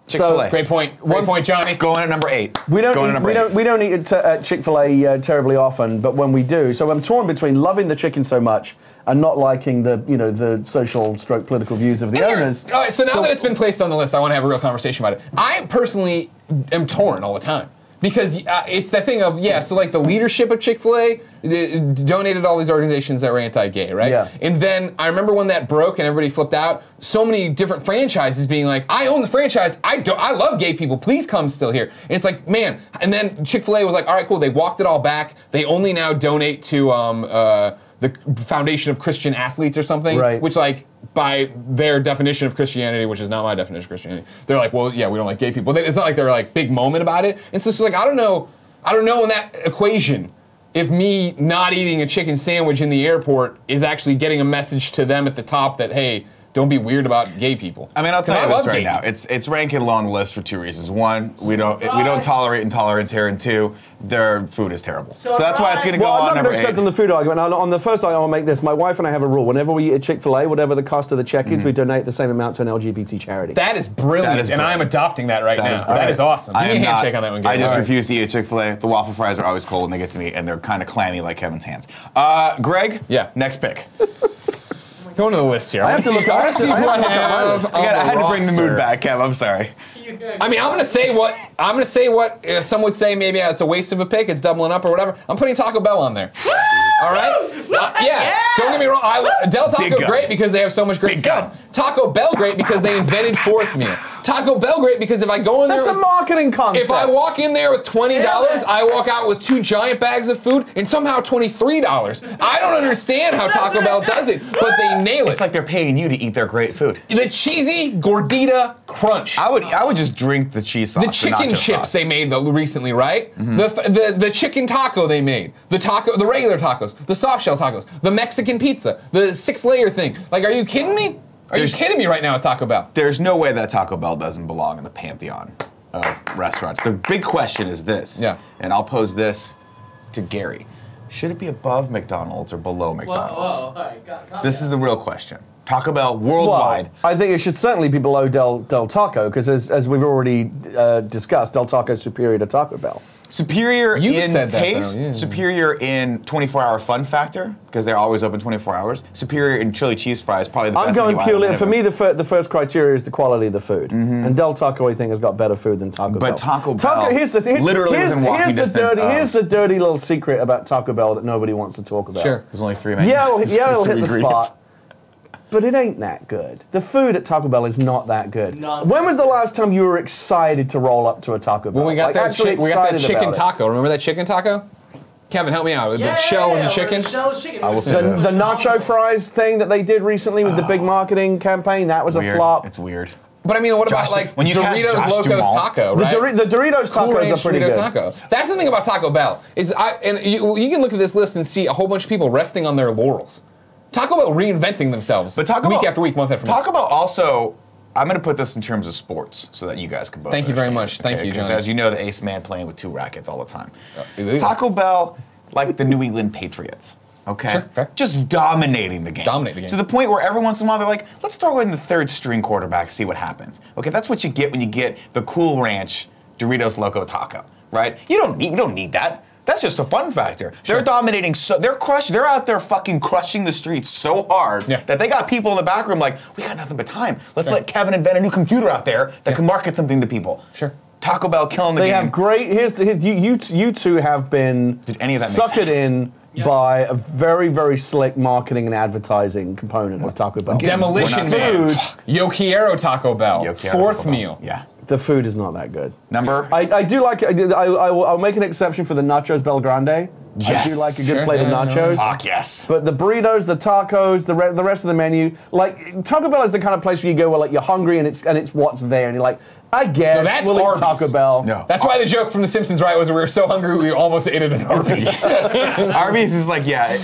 Chick-fil-A. Great point. Great point, Johnny. Going at number 8. We don't eat at Chick-fil-A terribly often, but when we do, so I'm torn between loving the chicken so much and not liking the social stroke political views of the owners. All right, so now that it's been placed on the list, I want to have a real conversation about it. I personally am torn all the time. Because it's that thing of, so like the leadership of Chick-fil-A donated all these organizations that were anti-gay, right? Yeah. And then I remember when that broke and everybody flipped out, so many different franchises being like, I own the franchise, I love gay people, please come still here. And it's like, man, and then Chick-fil-A was like, all right, cool, they walked it all back. They only now donate to the Foundation of Christian Athletes or something, right. Which like, by their definition of Christianity, which is not my definition of Christianity, they're like, well, yeah, we don't like gay people. It's not like they're like big moment about it. It's just like, I don't know in that equation if me not eating a chicken sandwich in the airport is actually getting a message to them at the top that, hey, don't be weird about gay people. I mean, I'll tell you this right now. It's ranking low on the list for 2 reasons. One, we don't tolerate intolerance here, and 2, their food is terrible. So that's why it's going to go on number 8. I'm not accepting the food argument. On the first argument, I'll make this. My wife and I have a rule. Whenever we eat at Chick-fil-A, whatever the cost of the check is, we donate the same amount to an LGBT charity. That is brilliant, and I'm adopting that right now. That is awesome. Give me a handshake on that one, I just refuse to eat at Chick-fil-A. The waffle fries are always cold when they get to me, and they're kind of clammy like Kevin's hands. Greg? Yeah. Next pick. Going to the list here. I have to look. I had to bring the mood back, Kev. I'm sorry. I mean, I'm gonna say what some would say. Maybe it's a waste of a pick. It's doubling up or whatever. I'm putting Taco Bell on there. All right. Yeah. Don't get me wrong. Del Taco great because they have so much great stuff. Taco Bell great because they invented fourth meal. Taco Bell great because if I go in there, that's a marketing concept. If I walk in there with $20, I walk out with 2 giant bags of food and somehow $23. I don't understand how Taco Bell does it, but they nail it. It's like they're paying you to eat their great food. The cheesy gordita crunch. I would just drink the cheese sauce. The chicken chips sauce. they made recently, right? The chicken taco they made. The regular tacos. The soft shell tacos. The Mexican pizza. The 6-layer thing. Like, are you kidding me? Are you kidding me right now at Taco Bell? There's no way that Taco Bell doesn't belong in the pantheon of restaurants. The big question is this, and I'll pose this to Gary. Should it be above McDonald's or below McDonald's? Whoa, all right, this is the real question. Taco Bell worldwide. Well, I think it should certainly be below Del Taco because as we've already discussed, Del Taco is superior to Taco Bell. Superior in taste, superior in 24-hour fun factor, because they're always open 24 hours. Superior in chili cheese fries, probably the best. I'm going purely, for me, the first criteria is the quality of the food. And Del Taco, I think, has got better food than Taco Bell. But Taco Bell, literally within walking distance here's the dirty little secret about Taco Bell that nobody wants to talk about. Sure. There's only 3 menus. Yeah, it'll hit the spot. But it ain't that good. The food at Taco Bell is not that good. Nonsense. When was the last time you were excited to roll up to a Taco Bell? When we got that chicken taco. Remember that chicken taco? Kevin, help me out. The shell was the chicken? The shell was chicken. I will say this. The nacho fries thing that they did recently with the big marketing campaign, that was a flop. It's weird. But I mean, what about like when you Doritos Locos Taco, right? The Doritos tacos are pretty good. Taco. That's the thing about Taco Bell is you can look at this list and see a whole bunch of people resting on their laurels. Taco Bell reinventing themselves week after week, month after month. Taco Bell also, I'm going to put this in terms of sports so that you guys can both Thank you very understand. much. Thank you, Because Johnny. as you know, the ace man playing with 2 rackets all the time. Taco Bell, like the New England Patriots. Okay? Sure, fair. Just dominating the game. Dominate the game. To the point where every once in a while they're like, let's throw in the 3rd string quarterback, see what happens. Okay, that's what you get when you get the Cool Ranch Doritos Loco Taco, right? We don't need that. That's just a fun factor. Sure. They're dominating, they're out there fucking crushing the streets so hard that they got people in the back room like, we got nothing but time. Let's let Kevin invent a new computer out there that can market something to people. Sure. Taco Bell killing the game. They have great, you two have been suckered in by a very, very slick marketing and advertising component of Taco Bell. Demolition Man. Yo Quiero Taco Bell. 4th meal. Yeah. The food is not that good. Number? I do like it. I'll make an exception for the nachos Bel Grande. Yes. I do like a good plate of nachos. Fuck yes. But the burritos, the tacos, the rest of the menu, like Taco Bell is the kind of place where you go where like you're hungry and it's what's there and you're like, I guess that's we'll eat Arby's. Taco Bell. No. That's why the joke from The Simpsons, right, was we were so hungry we almost ate it at Arby's. Arby's is like, yeah.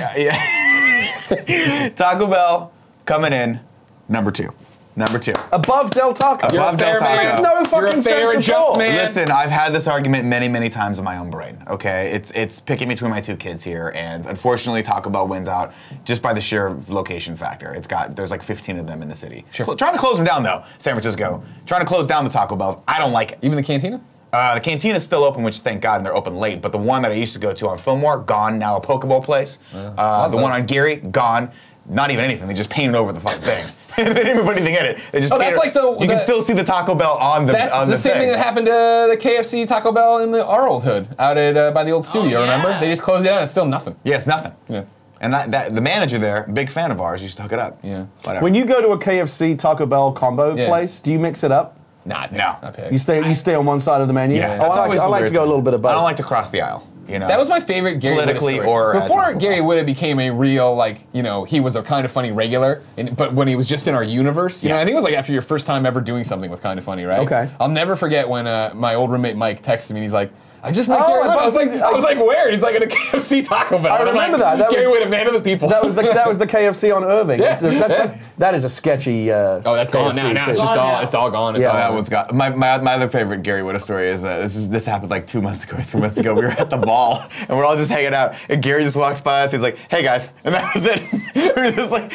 Taco Bell coming in, number 2. Number 2. Above Del Taco. Above Del Taco. There's no fucking fair and sense at all. just man. Listen, I've had this argument many, many times in my own brain, okay? It's picking between my 2 kids here, and unfortunately Taco Bell wins out just by the sheer location factor. There's like 15 of them in the city. Sure. Trying to close them down though, San Francisco. Trying to close down the Taco Bells. I don't like it. Even the cantina? The Cantina's still open, which thank God, and they're open late. But the one that I used to go to on Fillmore, gone. Now a Poke Bowl place. The one on Geary, gone. Not even anything. They just painted over the fucking thing. They didn't even put anything in it. They just Oh, that's painted. like you can still see the Taco Bell on the That's on the the same thing that happened to the KFC Taco Bell in our old hood out at by the old studio. yeah. Remember? They just closed it down. It's still nothing. Yeah, it's nothing. Yeah. And that the manager there, big fan of ours, used to hook it up. Yeah. Whatever. When you go to a KFC Taco Bell combo Yeah. place, do you mix it up? Nah, No. not pig. You stay on one side of the menu? Yeah, Oh, that's always I the like weird to go a thing. little bit of both. I don't like to cross the aisle. You know. That was my favorite Gary Politically Whitta story. or at Before Taco Gary Bell. Whitta became a real, like, you know, he was a Kind of Funny regular, but when he was just in our universe, you know, I think it was like after your first time ever doing something with Kind of Funny, right? Okay. I'll never forget when my old roommate Mike texted me and he's like, I just met Oh, Gary I Whitta. thought- I was like, where? He's like at a KFC Taco Bell. I And I'm remember like, that. Gary Whitta, man of the people. That was the KFC on Irving. Yeah, That is a sketchy. Oh, that's gone now. KFC Now it's too. just Gone all now. it's all gone. It's Yeah. all That gone. one's got my other favorite Gary Whitta story is this happened like 2 months ago, 3 months ago. We were at the mall and we're all just hanging out, and Gary just walks by us. He's like, "Hey guys," and that was it. We were just like,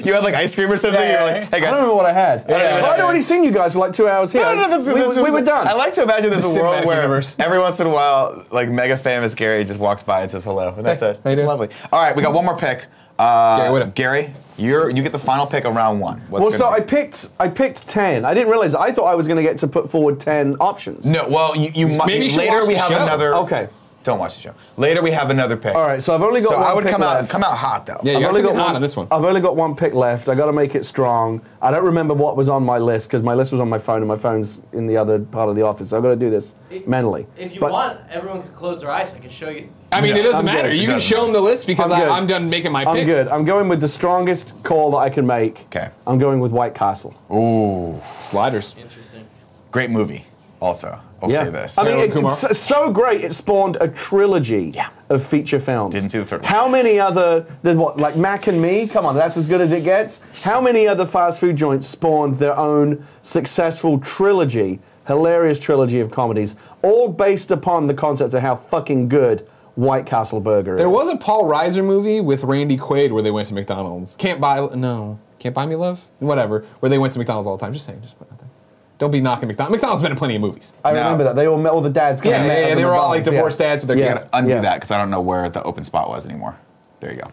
you had like ice cream or something. Yeah, You're yeah, like, yeah. "Hey I don't guys." remember what I had. yeah, I'd yeah. already seen you guys for like 2 hours here. No, we were done. I like to imagine there's The a world cinematic where universe. every once in a while, like mega famous Gary just walks by and says hello, and that's it. how you It's doing? lovely. All right, we got one more pick. Gary Whitta. Gary, you get the final pick of round 1. What's Well, so gonna I be? picked 10. I didn't realize. I thought I was going to get to put forward 10 options. No, well, you might. Maybe you should Later watch we the have show. another. Okay. Don't watch the show. Later we have another pick. All right. So I've only got So one I would pick come left. out hot though. Yeah, you I've gotta only come got in hot one on this one. I've only got one pick left. I got to make it strong. I don't remember what was on my list because my list was on my phone and my phone's in the other part of the office. So I've got to do this mentally. If you But- want, everyone can close their eyes. I can show you. I mean, No, it doesn't I'm matter. good. You It can doesn't show him the list because I'm good. I'm done making my I'm picks. good. I'm going with the strongest call that I can make. Okay. I'm going with White Castle. Ooh, Sliders. Interesting. great movie. Also, I'll say this. I mean, Harold Kumar. it's so great. It spawned a trilogy of feature films. Didn't see the third one. How many other, like Mac and Me? Come on, that's as good as it gets. How many other fast food joints spawned their own successful trilogy, hilarious trilogy of comedies, all based upon the concept of how fucking good White Castle Burger is? There was a Paul Reiser movie with Randy Quaid where they went to McDonald's. Can't Buy Me Love? Whatever. Where they went to McDonald's all the time. Just saying, just put it out there. Don't be knocking McDonald's. McDonald's been in plenty of movies. I No. remember that. They all met, all the dads kind of met. at the They were all like McDonald's, divorced dads with their Yeah. kids. Undo Yeah. that because I don't know where the open spot was anymore. There you go.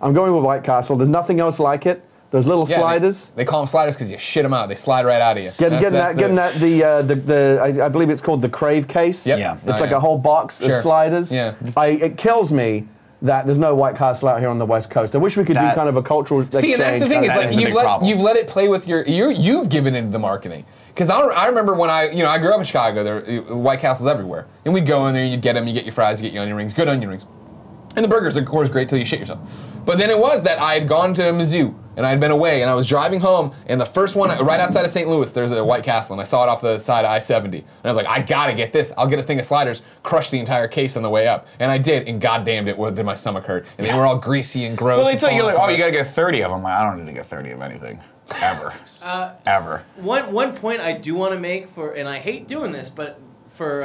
I'm going with White Castle. There's nothing else like it. Those little Yeah, sliders. They call them sliders because you shit them out. They slide right out of you. Getting that I believe it's called the Crave case. Yep. Yeah. It's Oh, like yeah. a whole box Sure. of sliders. Yeah. It kills me that there's no White Castle out here on the West Coast. I wish we could do That- kind of a cultural exchange. See, and that's the thing is That like is the big problem. you've let it play with you've given into the marketing. Because I remember when I grew up in Chicago, there were White Castles everywhere, and we'd go in there, you'd get them, you get your fries, you get your onion rings, good onion rings, and the burgers of course great till you shit yourself. But then it was that I had gone to Mizzou and I had been away, and I was driving home, and the first one right outside of St. Louis, there's a White Castle, and I saw it off the side of I-70, and I was like, I gotta get this. I'll get a thing of sliders, crush the entire case on the way up, and I did, and goddamn it, did my stomach hurt, and they were all greasy and gross. Well, they and tell you falling like, oh, apart. you gotta get 30 of them. I don't need to get 30 of anything, ever, ever. One point I do want to make and I hate doing this, but for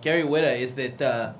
Gary Whitta is that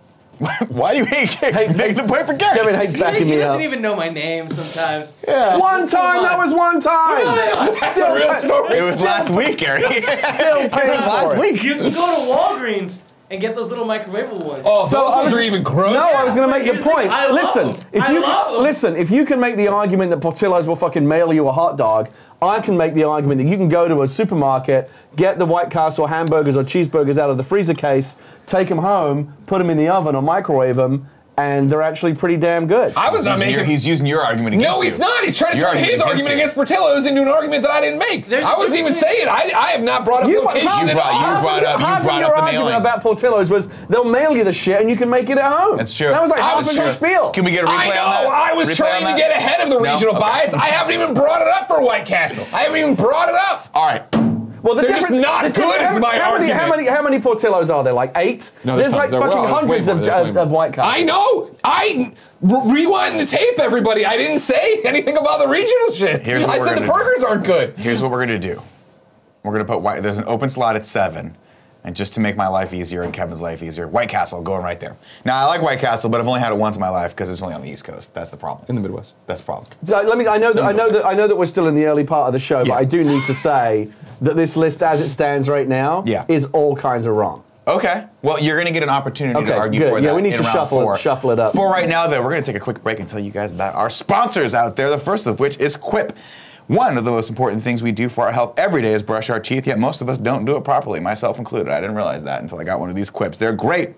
Why do you hate Gary? Make the point for Gary. Kevin hates backing he me doesn't up. even know my name sometimes. Yeah. One time, that was one time. That's a real story. It was last week, Gary. It was Still paying last for it. week. You can go to Walgreens and get those little microwavable ones. Oh, So those I ones was- are even gross. No, I was going to make Here's the the point. thing, I love them. If you can make the argument that Portillo's will fucking mail you a hot dog, I can make the argument that you can go to a supermarket, get the White Castle hamburgers or cheeseburgers out of the freezer case, take them home, put them in the oven or microwave them, and they're actually pretty damn good. I was not making. He's using your argument against you. No, he's not. He's trying to turn his argument you. against Portillo's into an argument that I didn't make. I wasn't even saying. I have not brought up location at all. You brought up the mailing. Argument about Portillo's was they'll mail you the shit and you can make it at home. That's true. That was like half a good spiel. Can we get a replay on that? I was trying to get ahead of the regional bias. I haven't even brought it up for White Castle. I haven't even brought it up. All right. Well, they're just not good is my argument. How many Portillos are there? Like 8? No, there's like fucking hundreds of White Castle. I know. Rewind the tape, everybody. I didn't say anything about the regional shit. I said the burgers aren't good. Here's what we're going to do. We're going to put there's an open slot at 7. And just to make my life easier and Kevin's life easier, White Castle going right there. Now, I like White Castle, but I've only had it once in my life because it's only on the East Coast. That's the problem. In the Midwest. That's the problem. So I know that we're still in the early part of the show, but I do need to say that this list as it stands right now is all kinds of wrong. Okay. Well, you're going to get an opportunity to argue for that. Yeah, we need to shuffle it up. For right now, though, we're going to take a quick break and tell you guys about our sponsors out there, the first of which is Quip. One of the most important things we do for our health every day is brush our teeth, yet most of us don't do it properly, myself included. I didn't realize that until I got one of these Quips. They're great.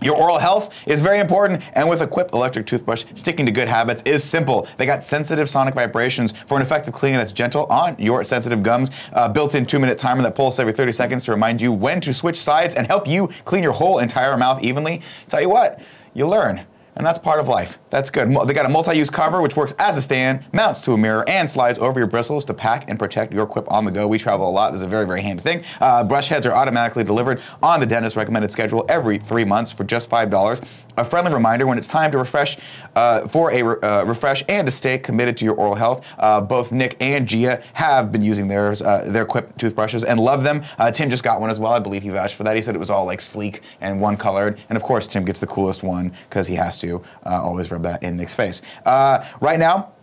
Your oral health is very important, and with a Quip electric toothbrush, sticking to good habits is simple. They got sensitive sonic vibrations for an effective cleaning that's gentle on your sensitive gums, built-in 2-minute timer that pulls every 30 seconds to remind you when to switch sides and help you clean your whole entire mouth evenly. Tell you what, you learn. And that's part of life. That's good. They got a multi-use cover, which works as a stand, mounts to a mirror, and slides over your bristles to pack and protect your Quip on the go. We travel a lot. This is a very, very handy thing. Brush heads are automatically delivered on the dentist's recommended schedule every 3 months for just $5. A friendly reminder when it's time to refresh refresh and to stay committed to your oral health. Both Nick and Gia have been using their Quip toothbrushes and love them. Tim just got one as well. I believe he vouched for that. He said it was all like sleek and one-colored. And of course, Tim gets the coolest one because he has to always rub that in Nick's face. Right now,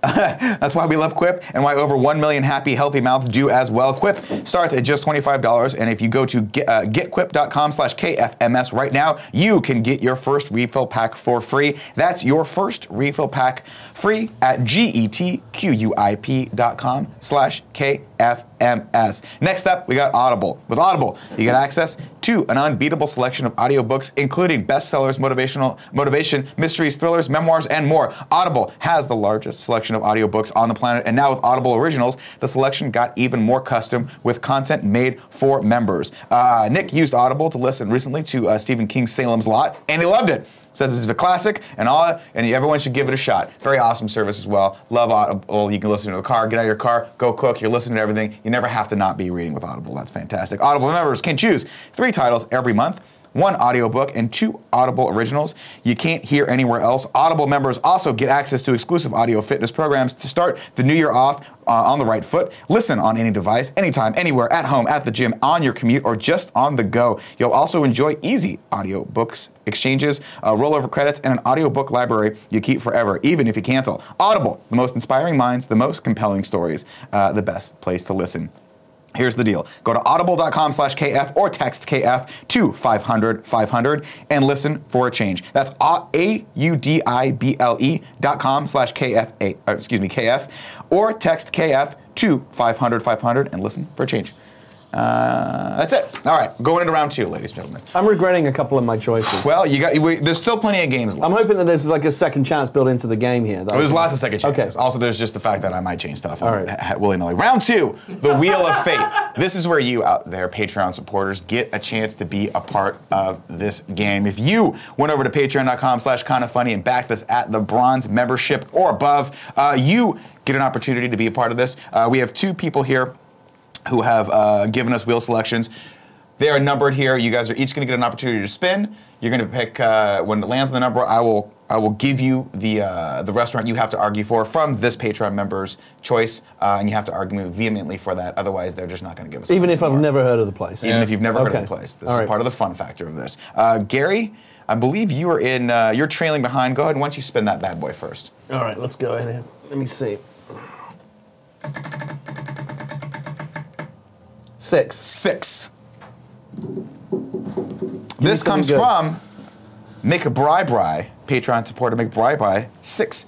that's why we love Quip and why over 1 million happy, healthy mouths do as well. Quip starts at just $25, and if you go to getquip.com/KFMS right now, you can get your first refill pack for free. That's your first refill pack free at getquip.com/KFMS. Next up, we got Audible. With Audible, you get access to an unbeatable selection of audiobooks, including bestsellers, motivation, mysteries, thrillers, memoirs, and more. Audible has the largest selection of audiobooks on the planet, and now with Audible Originals, the selection got even more custom with content made for members. Nick used Audible to listen recently to Stephen King's Salem's Lot, and he loved it. Says it's a classic, and everyone should give it a shot. Very awesome service as well. Love Audible. You can listen to the car, get out of your car, go cook. You're listening to everything. You never have to not be reading with Audible. That's fantastic. Audible members can choose 3 titles every month, 1 audiobook, and 2 Audible originals you can't hear anywhere else. Audible members also get access to exclusive audio fitness programs to start the new year off on the right foot. Listen on any device, anytime, anywhere, at home, at the gym, on your commute, or just on the go. You'll also enjoy easy audiobooks exchanges, rollover credits, and an audiobook library you keep forever, even if you cancel. Audible, the most inspiring minds, the most compelling stories, the best place to listen. Here's the deal. Go to audible.com/KF or text KF to 500-500 and listen for a change. That's audible.com/KF or text KF to 500-500 and listen for a change. That's it. All right, going into round 2, ladies and gentlemen. I'm regretting a couple of my choices. Well, there's still plenty of games left. I'm hoping that there's like a second chance built into the game here. There's lots of second chances. Okay. Also, there's just the fact that I might change stuff All right. willy-nilly. Round 2, the Wheel of Fate. This is where you out there, Patreon supporters, get a chance to be a part of this game. If you went over to patreon.com/kindafunny and backed us at the bronze membership or above, you get an opportunity to be a part of this. We have 2 people here who have given us wheel selections. They are numbered here. You guys are each going to get an opportunity to spin. You're going to pick, when it lands on the number, I will give you the restaurant you have to argue for from this Patreon member's choice, and you have to argue vehemently for that. Otherwise, they're just not going to give us. Even if I've never heard of the place. Even if you've never heard of the place. This is part of the fun factor of this. Gary, I believe you are in. You're trailing behind. Go ahead and why don't you spin that bad boy first. All right, let's go ahead. Let me see. 6. This comes from McBri, Patreon supporter McBri, 6,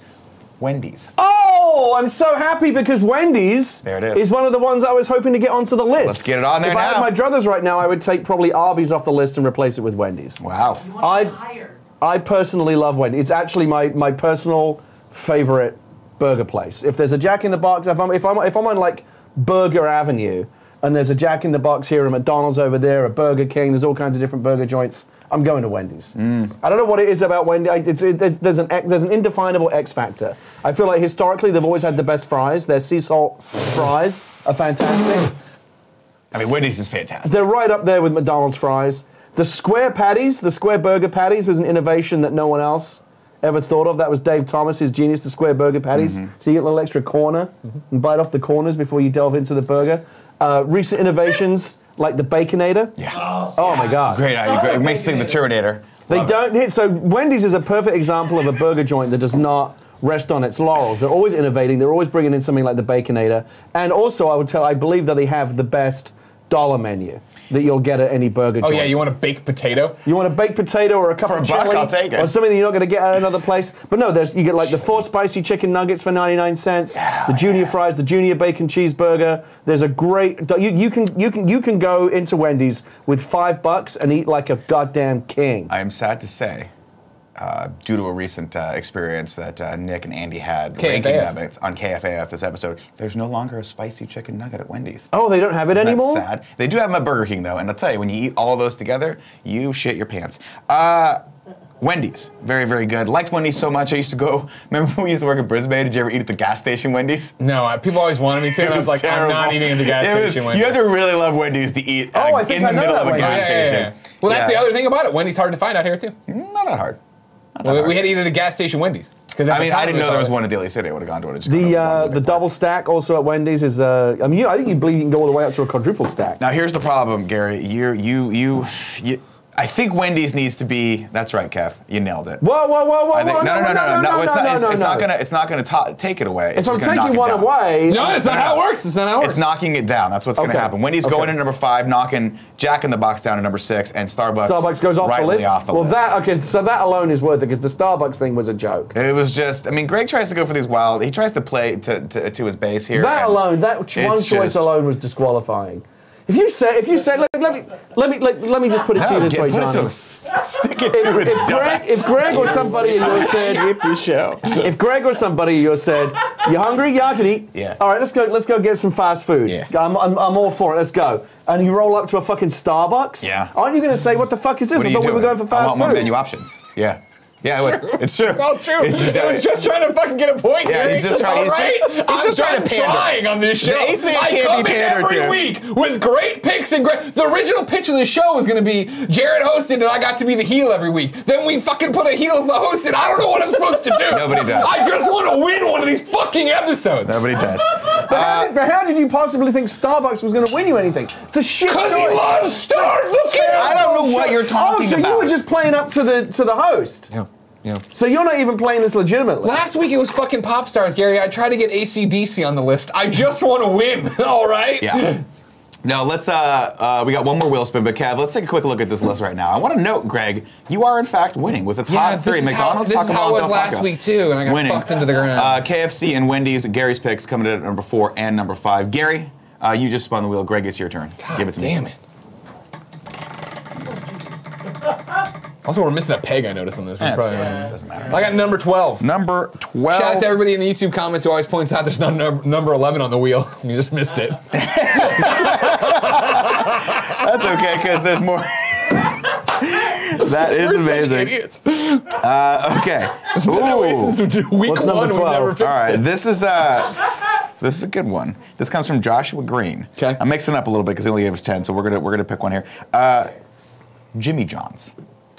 Wendy's. Oh, I'm so happy because Wendy's is one of the ones I was hoping to get onto the list. Let's get it on there now. If I had my druthers right now, I would take probably Arby's off the list and replace it with Wendy's. Wow. You want to higher. I personally love Wendy's. It's actually my personal favorite burger place. If there's a Jack in the Box, if I'm on like Burger Avenue, and there's a Jack in the Box here, a McDonald's over there, a Burger King, there's all kinds of different burger joints, I'm going to Wendy's. I don't know what it is about Wendy's. There's an indefinable X factor. I feel like historically they've always had the best fries. Their sea salt fries are fantastic. I mean, Wendy's is fantastic. They're right up there with McDonald's fries. The square patties, the square burger patties was an innovation that no one else ever thought of. That was Dave Thomas's genius, the square burger patties. So you get a little extra corner and bite off the corners before you delve into the burger. Recent innovations like the Baconator. Yeah. Oh my God. Great idea. It makes me think of the Terminator. They don't hit. So Wendy's is a perfect example of a burger joint that does not rest on its laurels. They're always innovating. They're always bringing in something like the Baconator. And also, I believe that they have the best dollar menu that you'll get at any burger joint. Oh yeah, you want a baked potato? You want a baked potato or a cup of chili? I'll take it. Or something that you're not going to get at another place. But no, you get like the 4 spicy chicken nuggets for 99 cents, the junior fries, the junior bacon cheeseburger. There's a great you can go into Wendy's with $5 and eat like a goddamn king. I am sad to say, due to a recent experience that Nick and Andy had ranking nuggets on KFAF this episode, there's no longer a spicy chicken nugget at Wendy's. Oh, they don't have it anymore? That's sad. They do have them at Burger King, though, and I'll tell you, when you eat all those together, you shit your pants. Wendy's, very, very good. Liked Wendy's so much, I used to go, remember when we used to work at Brisbane, did you ever eat at the gas station Wendy's? No, people always wanted me to, and I was like, terrible. I'm not eating at the gas station Wendy's. You have to really love Wendy's to eat in the middle of a gas station. Well, that's the other thing about it. Wendy's hard to find out here, too. Not that hard. Well, we had to eat at a gas station Wendy's. I mean, I didn't know there was one in Daly City. I would have gone to it. The double stack also at Wendy's is. I think you believe you can go all the way up to a quadruple stack. Now here's the problem, Gary. You I think Wendy's needs to be. That's right, Kev. You nailed it. Whoa! It's not gonna take it away. If I'm taking one away, no, that's not how it works. It's not how it works. It's knocking it down. That's what's gonna happen. Wendy's going to number 5, knocking Jack in the Box down to number 6, and Starbucks goes off the list. Well, so that alone is worth it because the Starbucks thing was a joke. It was just. I mean, Greg tries to go for these wild. He tries to play to his base here. That alone, one choice alone was disqualifying. If you say, let me just put it to you this way, Johnny. Put it to him. Stick it to his if Greg or somebody of yours said, if Greg or somebody of yours said, you hungry? Yeah, I can eat. Yeah. All right, let's go get some fast food. Yeah. I'm all for it. Let's go. And you roll up to a fucking Starbucks. Yeah. Aren't you going to say, what the fuck is this? I thought we were going for fast food. I want more menu options. Yeah. Yeah, it's true. It's all true. It was just trying to fucking get a point. Yeah, he's just trying. He's just trying to pander. Trying on this show. The Ace Man I can't come be in pandered every to. week with great picks and great. The original pitch of the show was going to be Jared hosted and I got to be the heel every week. Then we fucking put a heel as the host and I don't know what I'm supposed to do. Nobody does. I just want to win one of these fucking episodes. Nobody does. But how did you possibly think Starbucks was going to win you anything? It's a shit choice. Because he loves Starbucks. I don't know what you're talking about. So you were just playing up to the host. Yeah. Yeah. So you're not even playing this legitimately. Last week it was fucking pop stars, Gary. I tried to get AC/DC on the list. I just want to win. All right. Yeah. Now let's. We got one more wheel spin, but Kev, let's take a quick look at this list right now. I want to note, Greg, you are in fact winning with a top 3. McDonald's, this is Taco how Bell, it was Del last Taco. week too, and I got fucked into the ground. KFC and Wendy's. Gary's picks coming in at number 4 and number 5. Gary, you just spun the wheel. Greg, it's your turn. Give it to me. Damn it. Also, we're missing a peg, I noticed on this. That's fine. Doesn't matter. I got number 12. Number 12. Shout out to everybody in the YouTube comments who always points out there's no number 11 on the wheel. You just missed it. That's okay, because there's more. That is We're amazing. such idiots. Okay. It's been that way since week What's number 1. We've 12? never fixed All right. it. This is a good one. This comes from Joshua Green. Okay. I'm mixing up a little bit because he only gave us 10, so we're gonna pick one here. Jimmy John's.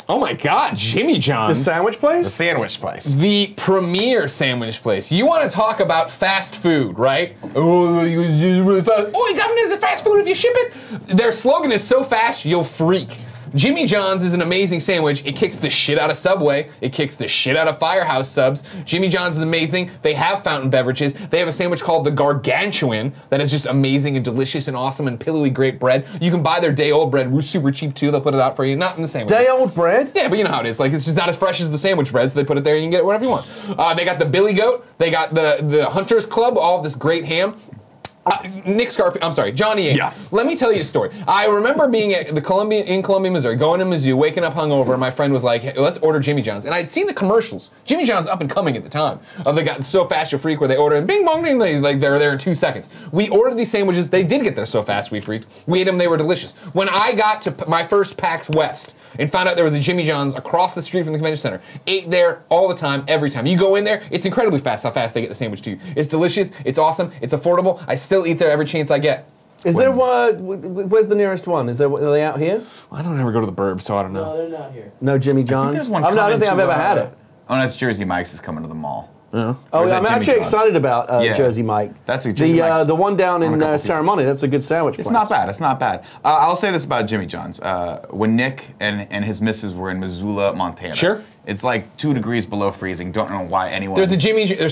Oh my God, Jimmy The John's. sandwich The place? sandwich place. The premier sandwich place. You want to talk about fast food, right? Oh, really fast. Oh, governor, is it fast food if you ship it? Their slogan is so fast, you'll freak. Jimmy John's is an amazing sandwich. It kicks the shit out of Subway. It kicks the shit out of Firehouse subs. Jimmy John's is amazing. They have fountain beverages. They have a sandwich called the Gargantuan that is just amazing and delicious and awesome and pillowy great bread. You can buy their day-old bread, super cheap too. They'll put it out for you, not in the sandwich. Day-old bread? Yeah, but you know how it is. Like, it's just not as fresh as the sandwich bread, so they put it there and you can get it whatever you want. They got the Billy Goat. They got the Hunter's Club, all of this great ham. Nick Scarpino, I'm sorry, Johnny Ace. Yeah. Let me tell you a story. I remember being at the Columbia, Missouri, going to Mizzou, waking up hungover, and my friend was like, hey, let's order Jimmy John's. And I'd seen the commercials. Jimmy John's up and coming at the time. Of they got So Fast You're Freak, where they order and bing bong ding, like they're there in 2 seconds. We ordered these sandwiches. They did get there so fast we freaked. We ate them. They were delicious. When I got to my first PAX West and found out there was a Jimmy John's across the street from the convention center, ate there all the time, every time. You go in there, it's incredibly fast how fast they get the sandwich to you. It's delicious. It's awesome. It's affordable. I still eat there every chance I get. Is there one? Where's the nearest one? Are they out here? I don't ever go to the Burbs, so I don't know. No, they're not here. No Jimmy John's? there's one I don't coming think I've to, ever had it. Oh, that's Jersey Mike's is coming to the mall. Oh, Or is that I'm Jimmy actually John's? excited about Yeah. Jersey Mike. That's a Jersey Mike's the one down on a in couple seats. Ceremony. That's a good sandwich It's place. not bad. It's not bad. I'll say this about Jimmy John's. When Nick and his missus were in Missoula, Montana, Sure. it's like 2 degrees below freezing. Don't know why anyone. There's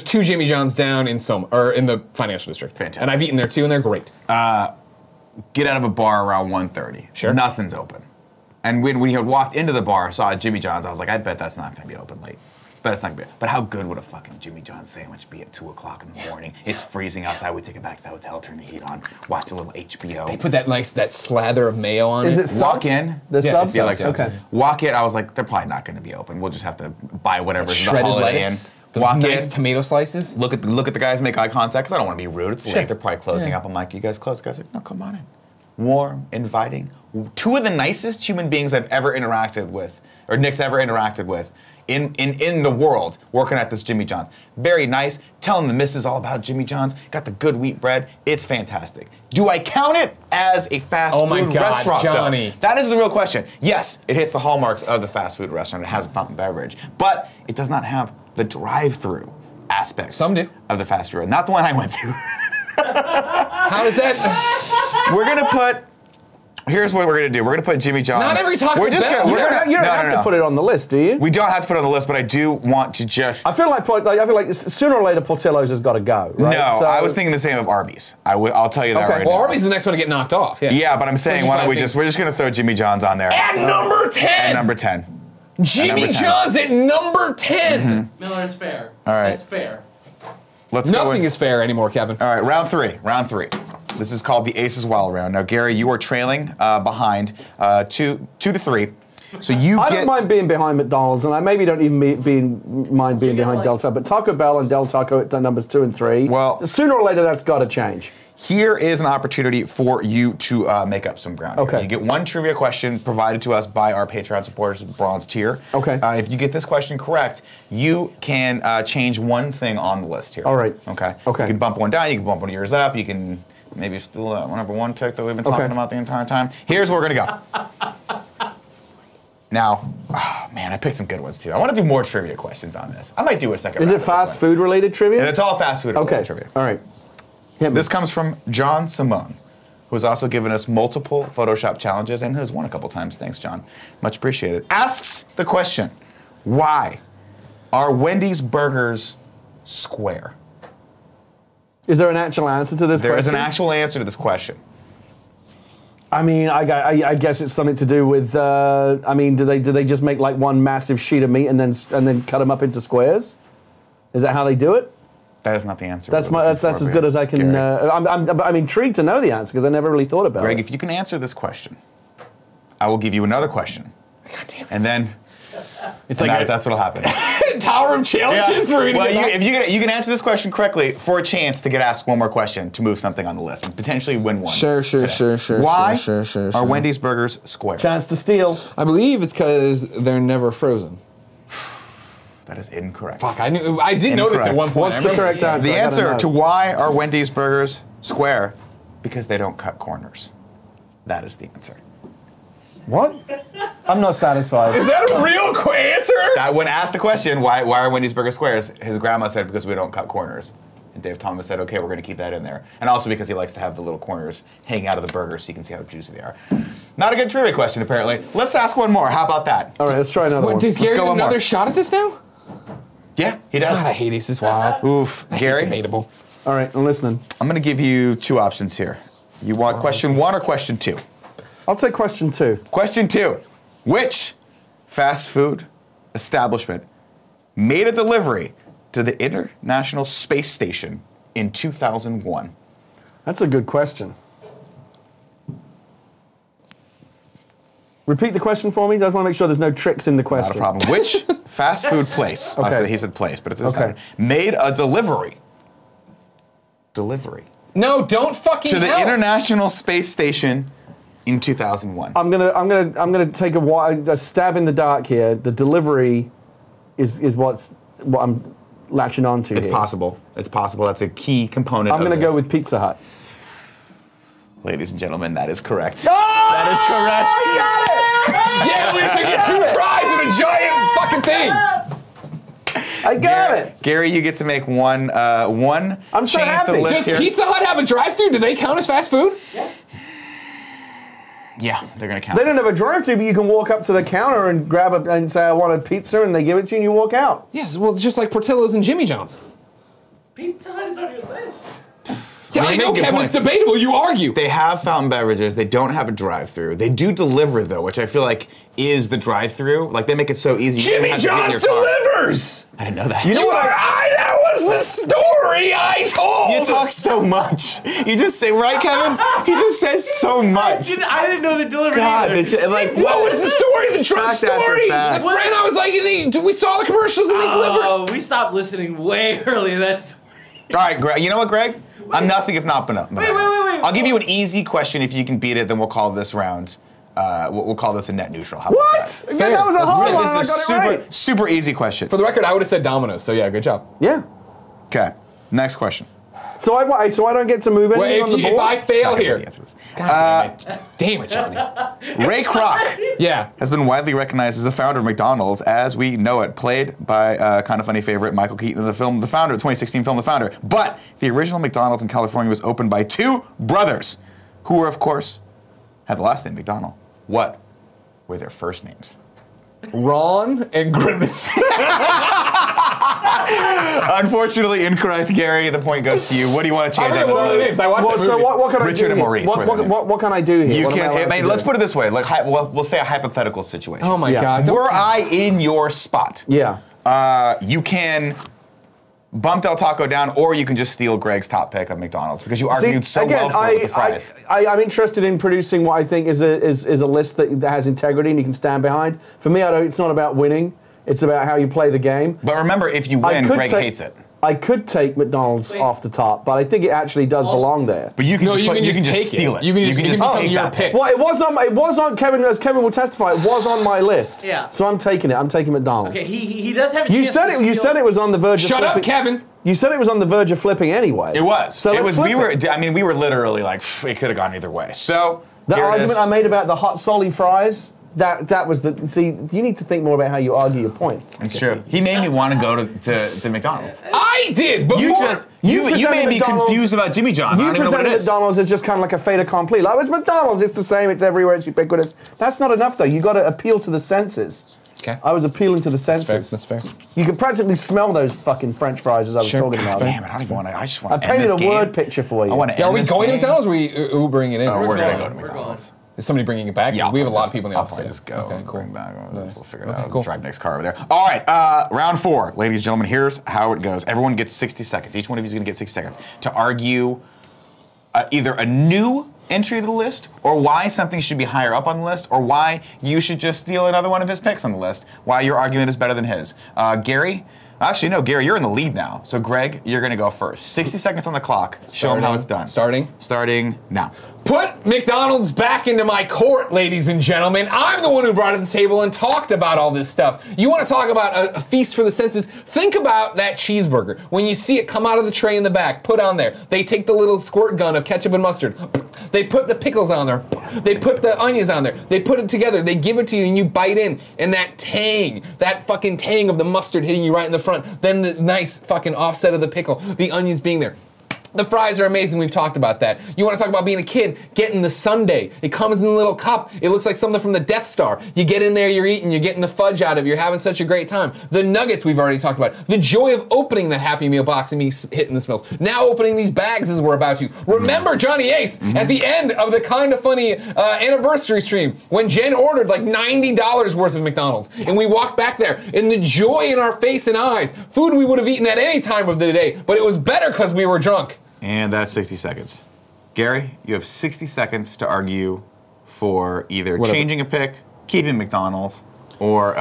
2 Jimmy John's down in in the financial district. Fantastic. And I've eaten there too, and they're great. get out of a bar around 1:30. Sure. Nothing's open. And when he had walked into the bar, saw Jimmy John's, I was like, I bet that's not going to be open late. But it's not gonna be. But how good would a fucking Jimmy John's sandwich be at 2 o'clock in the morning? It's freezing outside. We take it back to the hotel, turn the heat on, watch a little HBO. They put that slather of mayo on Is it. it subs? Walk in. The Yeah, subs? Yeah, like subs. Okay. Walk in. I was like, they're probably not going to be open. We'll just have to buy whatever's in the Shredded Holiday Inn. lettuce. Those Walk nice in. tomato slices. Look at the guys, make eye contact, because I don't want to be rude. It's Sure. late. They're probably closing up. I'm like, you guys close? The guys are like, no, come on in. Warm, inviting. 2 of the nicest human beings I've ever interacted with, or Nick's ever interacted with, in the world, working at this Jimmy John's. Very nice. Telling the missus all about Jimmy John's. Got the good wheat bread. It's fantastic. Do I count it as a fast Oh my food God, restaurant, Johnny. though? That is the real question. Yes, it hits the hallmarks of the fast food restaurant. It has a fountain beverage. But it does not have the drive-through aspect Some do. of the fast food. Not the one I went to. How does that? We're going to put... Here's what we're going to do. We're going to put Jimmy John's... Not every Taco We're just Bell. gonna, You we're don't, gonna, you don't no, have no, to no. put it on the list, do you? We don't have to put it on the list, but I do want to just... I feel like sooner or later Portillo's has got to go, right? No, So- I was thinking the same of Arby's. I'll tell you that Okay. right Well, now. Arby's is the next one to get knocked off. Yeah. Yeah, but I'm saying, why don't we just we're just going to throw Jimmy John's on there. At number 10. At number 10. Jimmy number 10. John's at number 10. Miller, it's fair. All right. That's fair. Let's go Nothing in. is fair anymore, Kevin. All right, round three. This is called the Aces Wild round. Now, Gary, you are trailing behind 2 to 3. So you I get... don't mind being behind McDonald's, and I maybe don't even mind being behind like- Del Taco, but Taco Bell and Del Taco at the numbers 2 and 3. Well- sooner or later that's got to change. Here is an opportunity for you to make up some ground. Okay. You get one trivia question provided to us by our Patreon supporters at the bronze tier. Okay. If you get this question correct, you can change one thing on the list here. All right. Okay. Okay. You can bump one down. You can bump one of yours up. You can maybe steal that number 1 pick that we've been talking Okay. about the entire time. Here's where we're gonna go. Now, oh man, I picked some good ones too. I want to do more trivia questions on this. I might do a second. Is round it of this fast one. food related trivia? And it's all fast food related Okay. trivia. All right. Hit me. This comes from John Simone, who has also given us multiple Photoshop challenges and has won a couple times. Thanks, John. Much appreciated. Asks the question, why are Wendy's burgers square? Is there an actual answer to this There is question? an actual answer to this question. I mean, I guess it's something to do with. Do they just make like one massive sheet of meat and then cut them up into squares? Is that how they do it? That is not the answer. That's we're looking that's for, as but good as I can. Gary, I'm intrigued to know the answer because I never really thought about Greg, it. if you can answer this question, I will give you another question. God damn it. And then It's and like that's what'll happen. a Tower of Challenges for me to Well, get back. if you can answer this question correctly for a chance to get asked one more question to move something on the list and potentially win one. Sure. today. Why sure. are Wendy's burgers square? Chance to steal. I believe it's because they're never frozen. That is incorrect. Fuck, I did know this at Incorrect. one point. What's I the remember correct this. answer? The I gotta answer know. to why are Wendy's burgers square? Because they don't cut corners. That is the answer. What? I'm not satisfied. Is that a real answer? When asked the question, why are Wendy's burgers squares, his grandma said, because we don't cut corners. And Dave Thomas said, okay, we're going to keep that in there. And also because he likes to have the little corners hanging out of the burger so you can see how juicy they are. Not a good trivia question, apparently. Let's ask one more. How about that? All right, let's try another What, one. does Gary go get one more. another shot at this now? Yeah, he does. God, I hate Ace is Wild. Oof. I hate Gary, Debatable. All right, I'm listening. I'm going to give you 2 options here. You want question 1 or question 2? I'll take question 2. Question 2. Which fast food establishment made a delivery to the International Space Station in 2001? That's a good question. Repeat the question for me. I just want to make sure there's no tricks in the question. Not a problem. Which fast food place, Okay. he said place, but it's this Okay. time, made a delivery No, don't fucking to the help. International Space Station in 2001? I'm gonna take a stab in the dark here. The delivery is what I'm latching on to. It's here. possible. It's possible. That's a key component. I'm of gonna this. go with Pizza Hut. Ladies and gentlemen, that is correct. Oh! That is correct. Yeah, we took you 2 tries of a giant fucking thing. I got it. Gary, you get to make one I'm so change to the happy. list Does here. Pizza Hut have a drive-thru? Do they count as fast food? Yeah, they're gonna count. They don't have a drive-thru, but you can walk up to the counter and grab and say, "I want a pizza," and they give it to you, and you walk out. Yes, well, it's just like Portillo's and Jimmy John's. Pizza Hut is on your list. Yeah, I I mean, know, make a good Kevin, point. it's debatable. You argue. They have fountain beverages. They don't have a drive-through. They do deliver though, which I feel like is the drive-through. Like they make it so easy. You don't Jimmy have to get in John's your car. delivers! I didn't know that. You know what? That was the story I told! You talk so much. You just say, right, Kevin? He just says so much. I didn't know the delivery. God, either. like What was the story? The Trump Fact after story? fact. The friend I was like, we saw the commercials and they delivered. Oh, we stopped listening way early. That's. All right, Greg. You know what, Greg? I'm nothing if not banana. Wait. I'll give you an easy question. If you can beat it, then we'll call this round. We'll call this a net neutral. How about What? that? Yeah, that was a hard one. This I is a got super, it right. super easy question. For the record, I would have said Domino's, so yeah, good job. Yeah. Okay, next question. So I don't get to move anything Wait, on the board. if I fail Not gonna here. be the answer to this. God damn it, Johnny. Ray Kroc Yeah. has been widely recognized as the founder of McDonald's as we know it, played by kind of funny favorite Michael Keaton in the film The Founder, the 2016 film The Founder. But the original McDonald's in California was opened by 2 brothers who were, of course, had the last name McDonald. What were their first names? Ron and Grimace. Unfortunately, incorrect, Gary. The point goes to you. What do you want to change? I remember one of the names. I watched that movie. So what can Richard I do and here? Maurice were their names. What can I do here? You What am I can. allowed I mean, to let's do? put it this way. Like, we'll say a hypothetical situation. Oh my Yeah. God. Were I in your spot? Yeah. You can bump Del Taco down, or you can just steal Greg's top pick of McDonald's because you argued so well for it with the fries. I'm interested in producing what I think is a list that has integrity and you can stand behind. For me, it's not about winning. It's about how you play the game. But remember, if you win, Greg hates it. I could take McDonald's off the top, but I think it actually does belong there. But you can No, just, you can just take steal it. You can just become take your that pick. Well, it was on Kevin, as Kevin will testify, it was on my list. Yeah. So I'm taking it. I'm taking McDonald's. Okay, he does have a You chance said to it. You steal- said it was on the verge of Shut flipping. up, Kevin. You said it was on the verge of flipping anyway. It was. So it let's was. flip We were. it. I mean, we were literally like, it could have gone either way. So The here it argument is. I made about the hot solly fries. That was the. See, you need to think more about how you argue your point. It's true. He made me want to go to McDonald's. I did before. You presented made me McDonald's- confused about Jimmy John's. I You don't even know what it presented is. McDonald's as just kind of like a fait accompli. Like, it's McDonald's, it's the same, it's everywhere, it's ubiquitous. That's not enough, though. You got to appeal to the senses. Okay. I was appealing to the That's fair. senses. That's fair. You could practically smell those fucking French fries as I was Sure. talking about. Damn it! I don't even want to. I just want I to end painted this a game. word picture for you. I want to. Yeah, are we going to McDonald's or are we Ubering it in? Oh, we're going. gonna go to McDonald's. Is somebody bringing it back? Yeah, we have a lot of just- people in the I'll office. probably just go. Okay, cool. Bring back. We'll figure it Okay, out. cool. Drive Nick's car over there. All right, round 4, ladies and gentlemen. Here's how it goes. Everyone gets 60 seconds. Each one of you is going to get 60 seconds to argue either a new entry to the list, or why something should be higher up on the list, or why you should just steal another one of his picks on the list. Why your argument is better than his. Gary. Actually, no, Gary, you're in the lead now. So, Greg, you're going to go first. 60 seconds on the clock. Show them how it's done. Starting now. Put McDonald's back into my court, ladies and gentlemen. I'm the one who brought it to the table and talked about all this stuff. You want to talk about a feast for the senses? Think about that cheeseburger. When you see it come out of the tray in the back, put on there. They take the little squirt gun of ketchup and mustard. They put the pickles on there. They put the onions on there. They put it together. They give it to you and you bite in. And that tang, that fucking tang of the mustard hitting you right in the front. Then the nice fucking offset of the pickle. The onions being there. The fries are amazing. We've talked about that. You want to talk about being a kid? Getting the sundae. It comes in a little cup. It looks like something from the Death Star. You get in there, you're eating, you're getting the fudge out of it. You're having such a great time. The nuggets we've already talked about. The joy of opening that Happy Meal box and me hitting the smells. Now opening these bags as we're about to. Remember Johnny Ace at the end of the Kinda Funny anniversary stream when Jen ordered like $90 worth of McDonald's. And we walked back there and the joy in our face and eyes. Food we would have eaten at any time of the day, but it was better because we were drunk. And that's 60 seconds. Gary, you have 60 seconds to argue for either Whatever. changing a pick, keeping McDonald's, or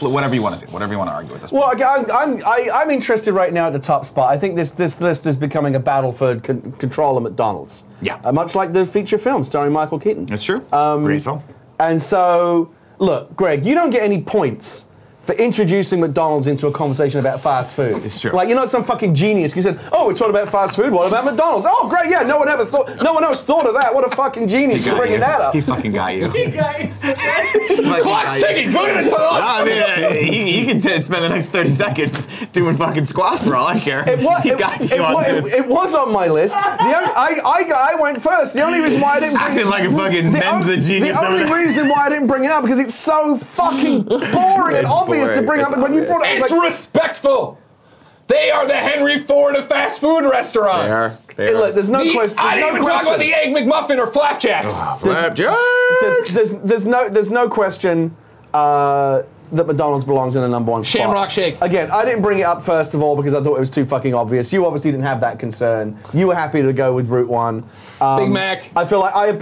whatever you want to do, whatever you want to argue at this point. Well, I'm interested right now at the top spot. I think this list is becoming a battle for control of McDonald's. Yeah. Much like the feature film starring Michael Keaton. It's true. Great film. And so, look, Greg, you don't get any points for introducing McDonald's into a conversation about fast food. It's true. Like, you're not some fucking genius. You said, oh, it's all about fast food. What about McDonald's? Oh, great, yeah, no one else thought of that. What a fucking genius for bringing that up. He fucking got you. You guys, Clock's ticking. Go to the top. I mean, he can spend the next 30 seconds doing fucking squats for all I care. He got you on this. It was on my list. I went first. The only reason why I didn't Acting like a fucking Mensa genius The over only there. reason why I didn't bring it up because it's so fucking boring and It's obvious to boring. bring It's up when you obvious. brought it It's up. respectful. They are the Henry Ford of fast food restaurants. They are. Look, there's no question. I didn't even talk about the Egg McMuffin or flapjacks. There's no question that McDonald's belongs in a number one spot. Shamrock Shake. Again, I didn't bring it up first of all because I thought it was too fucking obvious. You obviously didn't have that concern. You were happy to go with Route 1. Big Mac. I feel like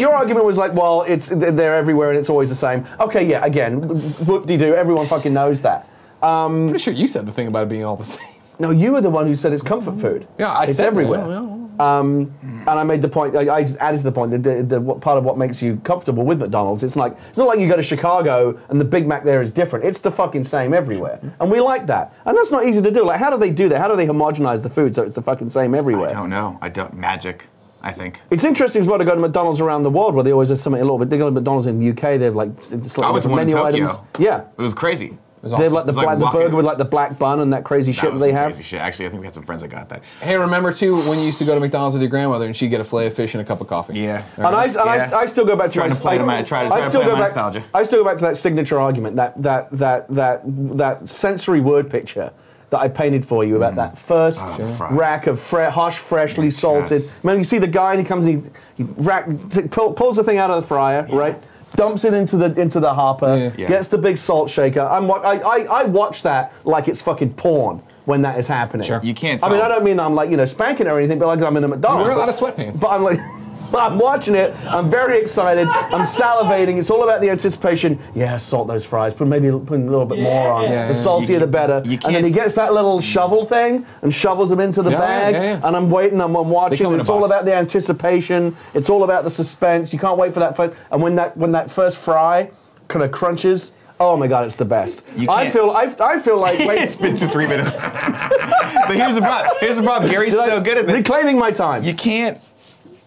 your argument was like, well, they're everywhere and it's always the same. Okay, yeah, again, whoop-de-doo, everyone fucking knows that. I'm pretty sure you said the thing about it being all the same. No, you were the one who said it's comfort food. Yeah, it's said everywhere. that, yeah. And I made the point. I just added to the point that what part of what makes you comfortable with McDonald's. It's not like you go to Chicago and the Big Mac there is different. It's the fucking same everywhere, and we like that. And that's not easy to do. Like, how do they do that? How do they homogenize the food so it's the fucking same everywhere? I don't know. Magic, I think. It's interesting as well to go to McDonald's around the world where they always have something a little bit. They go to McDonald's in the UK. They have like I went to one in menu Tokyo. items. Yeah. It was crazy. They have like the burger with like the black bun and that crazy shit that they have. Crazy shit. Actually, I think we had some friends that got that. Hey, remember too when you used to go to McDonald's with your grandmother and she'd get a fillet of fish and a cup of coffee? Yeah. And I still go back to Trying to play to my nostalgia. I still go back to that signature argument, that sensory word picture that I painted for you about that first rack of harsh, freshly salted. Man, you see the guy and he comes and he pulls the thing out of the fryer, right? Dumps it into the hopper, gets the big salt shaker. I watch that like it's fucking porn when that is happening. Sure. You can't tell. I mean, I don't mean I'm like, spanking or anything, but like I'm in a McDonald's. You wear a lot of sweatpants. But I'm like, I'm watching it. I'm very excited. I'm salivating. It's all about the anticipation. Yeah, salt those fries. Put a little bit more on. The saltier the better. And then he gets that little shovel thing and shovels them into the bag. And I'm waiting. I'm watching. It's all about the anticipation. It's all about the suspense. You can't wait for that. And when that first fry kind of crunches. Oh my God, it's the best. I feel like wait. It's been 3 minutes. But here's the problem. Gary's so good at this. Reclaiming my time.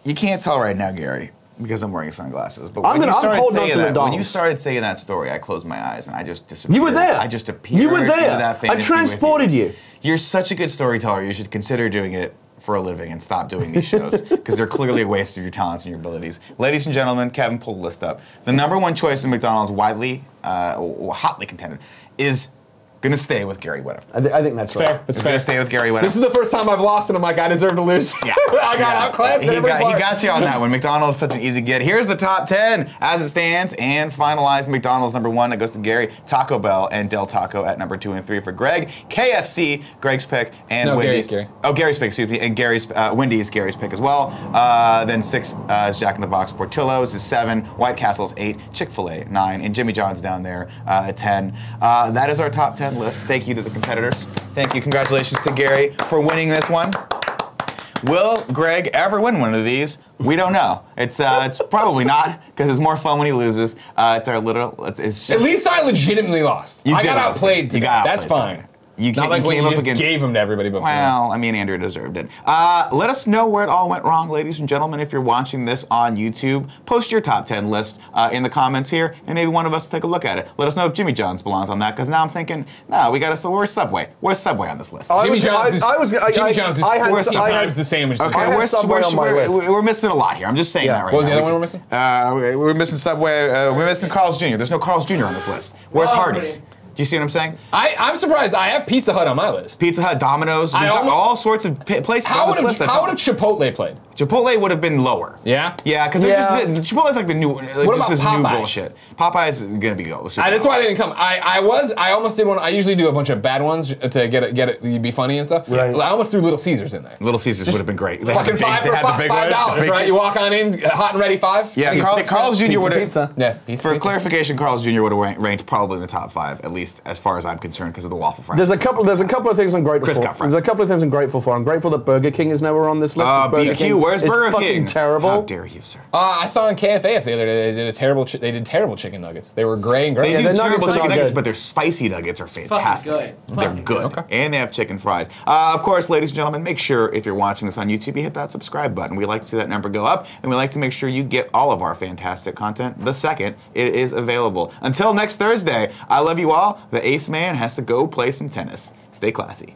You can't tell right now, Gary, because I'm wearing sunglasses. But I'm when holding you started saying that story, I closed my eyes and I just disappeared. You were there. I just appeared. You were there. Into that fantasy I transported with you. You're such a good storyteller. You should consider doing it for a living and stop doing these shows because they're clearly a waste of your talents and your abilities. Ladies and gentlemen, Kevin pulled the list up. The number one choice in McDonald's, widely, hotly contended, is going to stay with Gary Whitta. I think that's fair. It's fair. Going to stay with Gary Whitta. This is the first time I've lost and I'm like, I deserve to lose. Yeah. I got outclassed. He got you on that one. McDonald's is such an easy get. Here's the top 10 as it stands and finalized. McDonald's number 1, that goes to Gary. Taco Bell and Del Taco at number 2 and 3 for Greg. KFC, Greg's pick, and Wendy's. Gary. Oh, Gary's pick, excuse me, and Wendy's, Gary's pick as well. Then 6 is Jack in the Box. Portillo's is 7. White Castle's 8. Chick-Fil-A 9, and Jimmy John's down there at 10. That is our top 10 list. Thank you to the competitors. Thank you. Congratulations to Gary for winning this one. Will Greg ever win one of these? We don't know. It's probably not because it's more fun when he loses. It's our little. It's just, at least I legitimately lost. I got outplayed today. That's fine. Not like when you just gave them to everybody before. Well, I mean, Andrew deserved it. Let us know where it all went wrong, ladies and gentlemen. If you're watching this on YouTube, post your top 10 list in the comments here, and maybe one of us will take a look at it. Let us know if Jimmy John's belongs on that, because now I'm thinking, no, where's Subway? Where's Subway on this list? Jimmy John's is 14 times the same as okay, we're missing a lot here. I'm just saying that right now. What was the other one we're missing? We're missing Subway. We're missing Carl's Jr. There's no Carl's Jr. on this list. Where's Hardee's? Do you see what I'm saying? I'm surprised. I have Pizza Hut on my list. Pizza Hut, Domino's, we've got all sorts of places on this list. How would have Chipotle played? Chipotle would have been lower. Yeah? Yeah, because Chipotle's like the new, What just about this new Popeyes? bullshit. Popeyes is gonna be go. That's why they didn't come. I almost did one. I usually do a bunch of bad ones to get it be funny and stuff. Right. I almost threw Little Caesars in there. Little Caesars would have been great. They Fucking had the big one, $5, right? You walk on in, hot and ready, $5. Yeah, Carl's Jr. would have. Pizza. Yeah, For clarification, Carl's Jr. would have ranked probably in the top 5, at least as far as I'm concerned, because of the waffle fries. There's a couple of things I'm grateful Crisp for. cut fries. There's a couple of things I'm grateful for. I'm grateful that Burger King is nowhere on this list. Burger BQ, King where's is Burger fucking King? terrible. How dare you, sir? I saw on KFAF the other day they did terrible chicken nuggets. They were gray and They gray. do the nuggets terrible are chicken not nuggets, good. but their spicy nuggets are fantastic. good. They're Fucking good. Okay. And they have chicken fries. Of course, ladies and gentlemen, make sure if you're watching this on YouTube, you hit that subscribe button. We like to see that number go up, and we like to make sure you get all of our fantastic content the second it is available. Until next Thursday, I love you all. The Ace Man has to go play some tennis. Stay classy.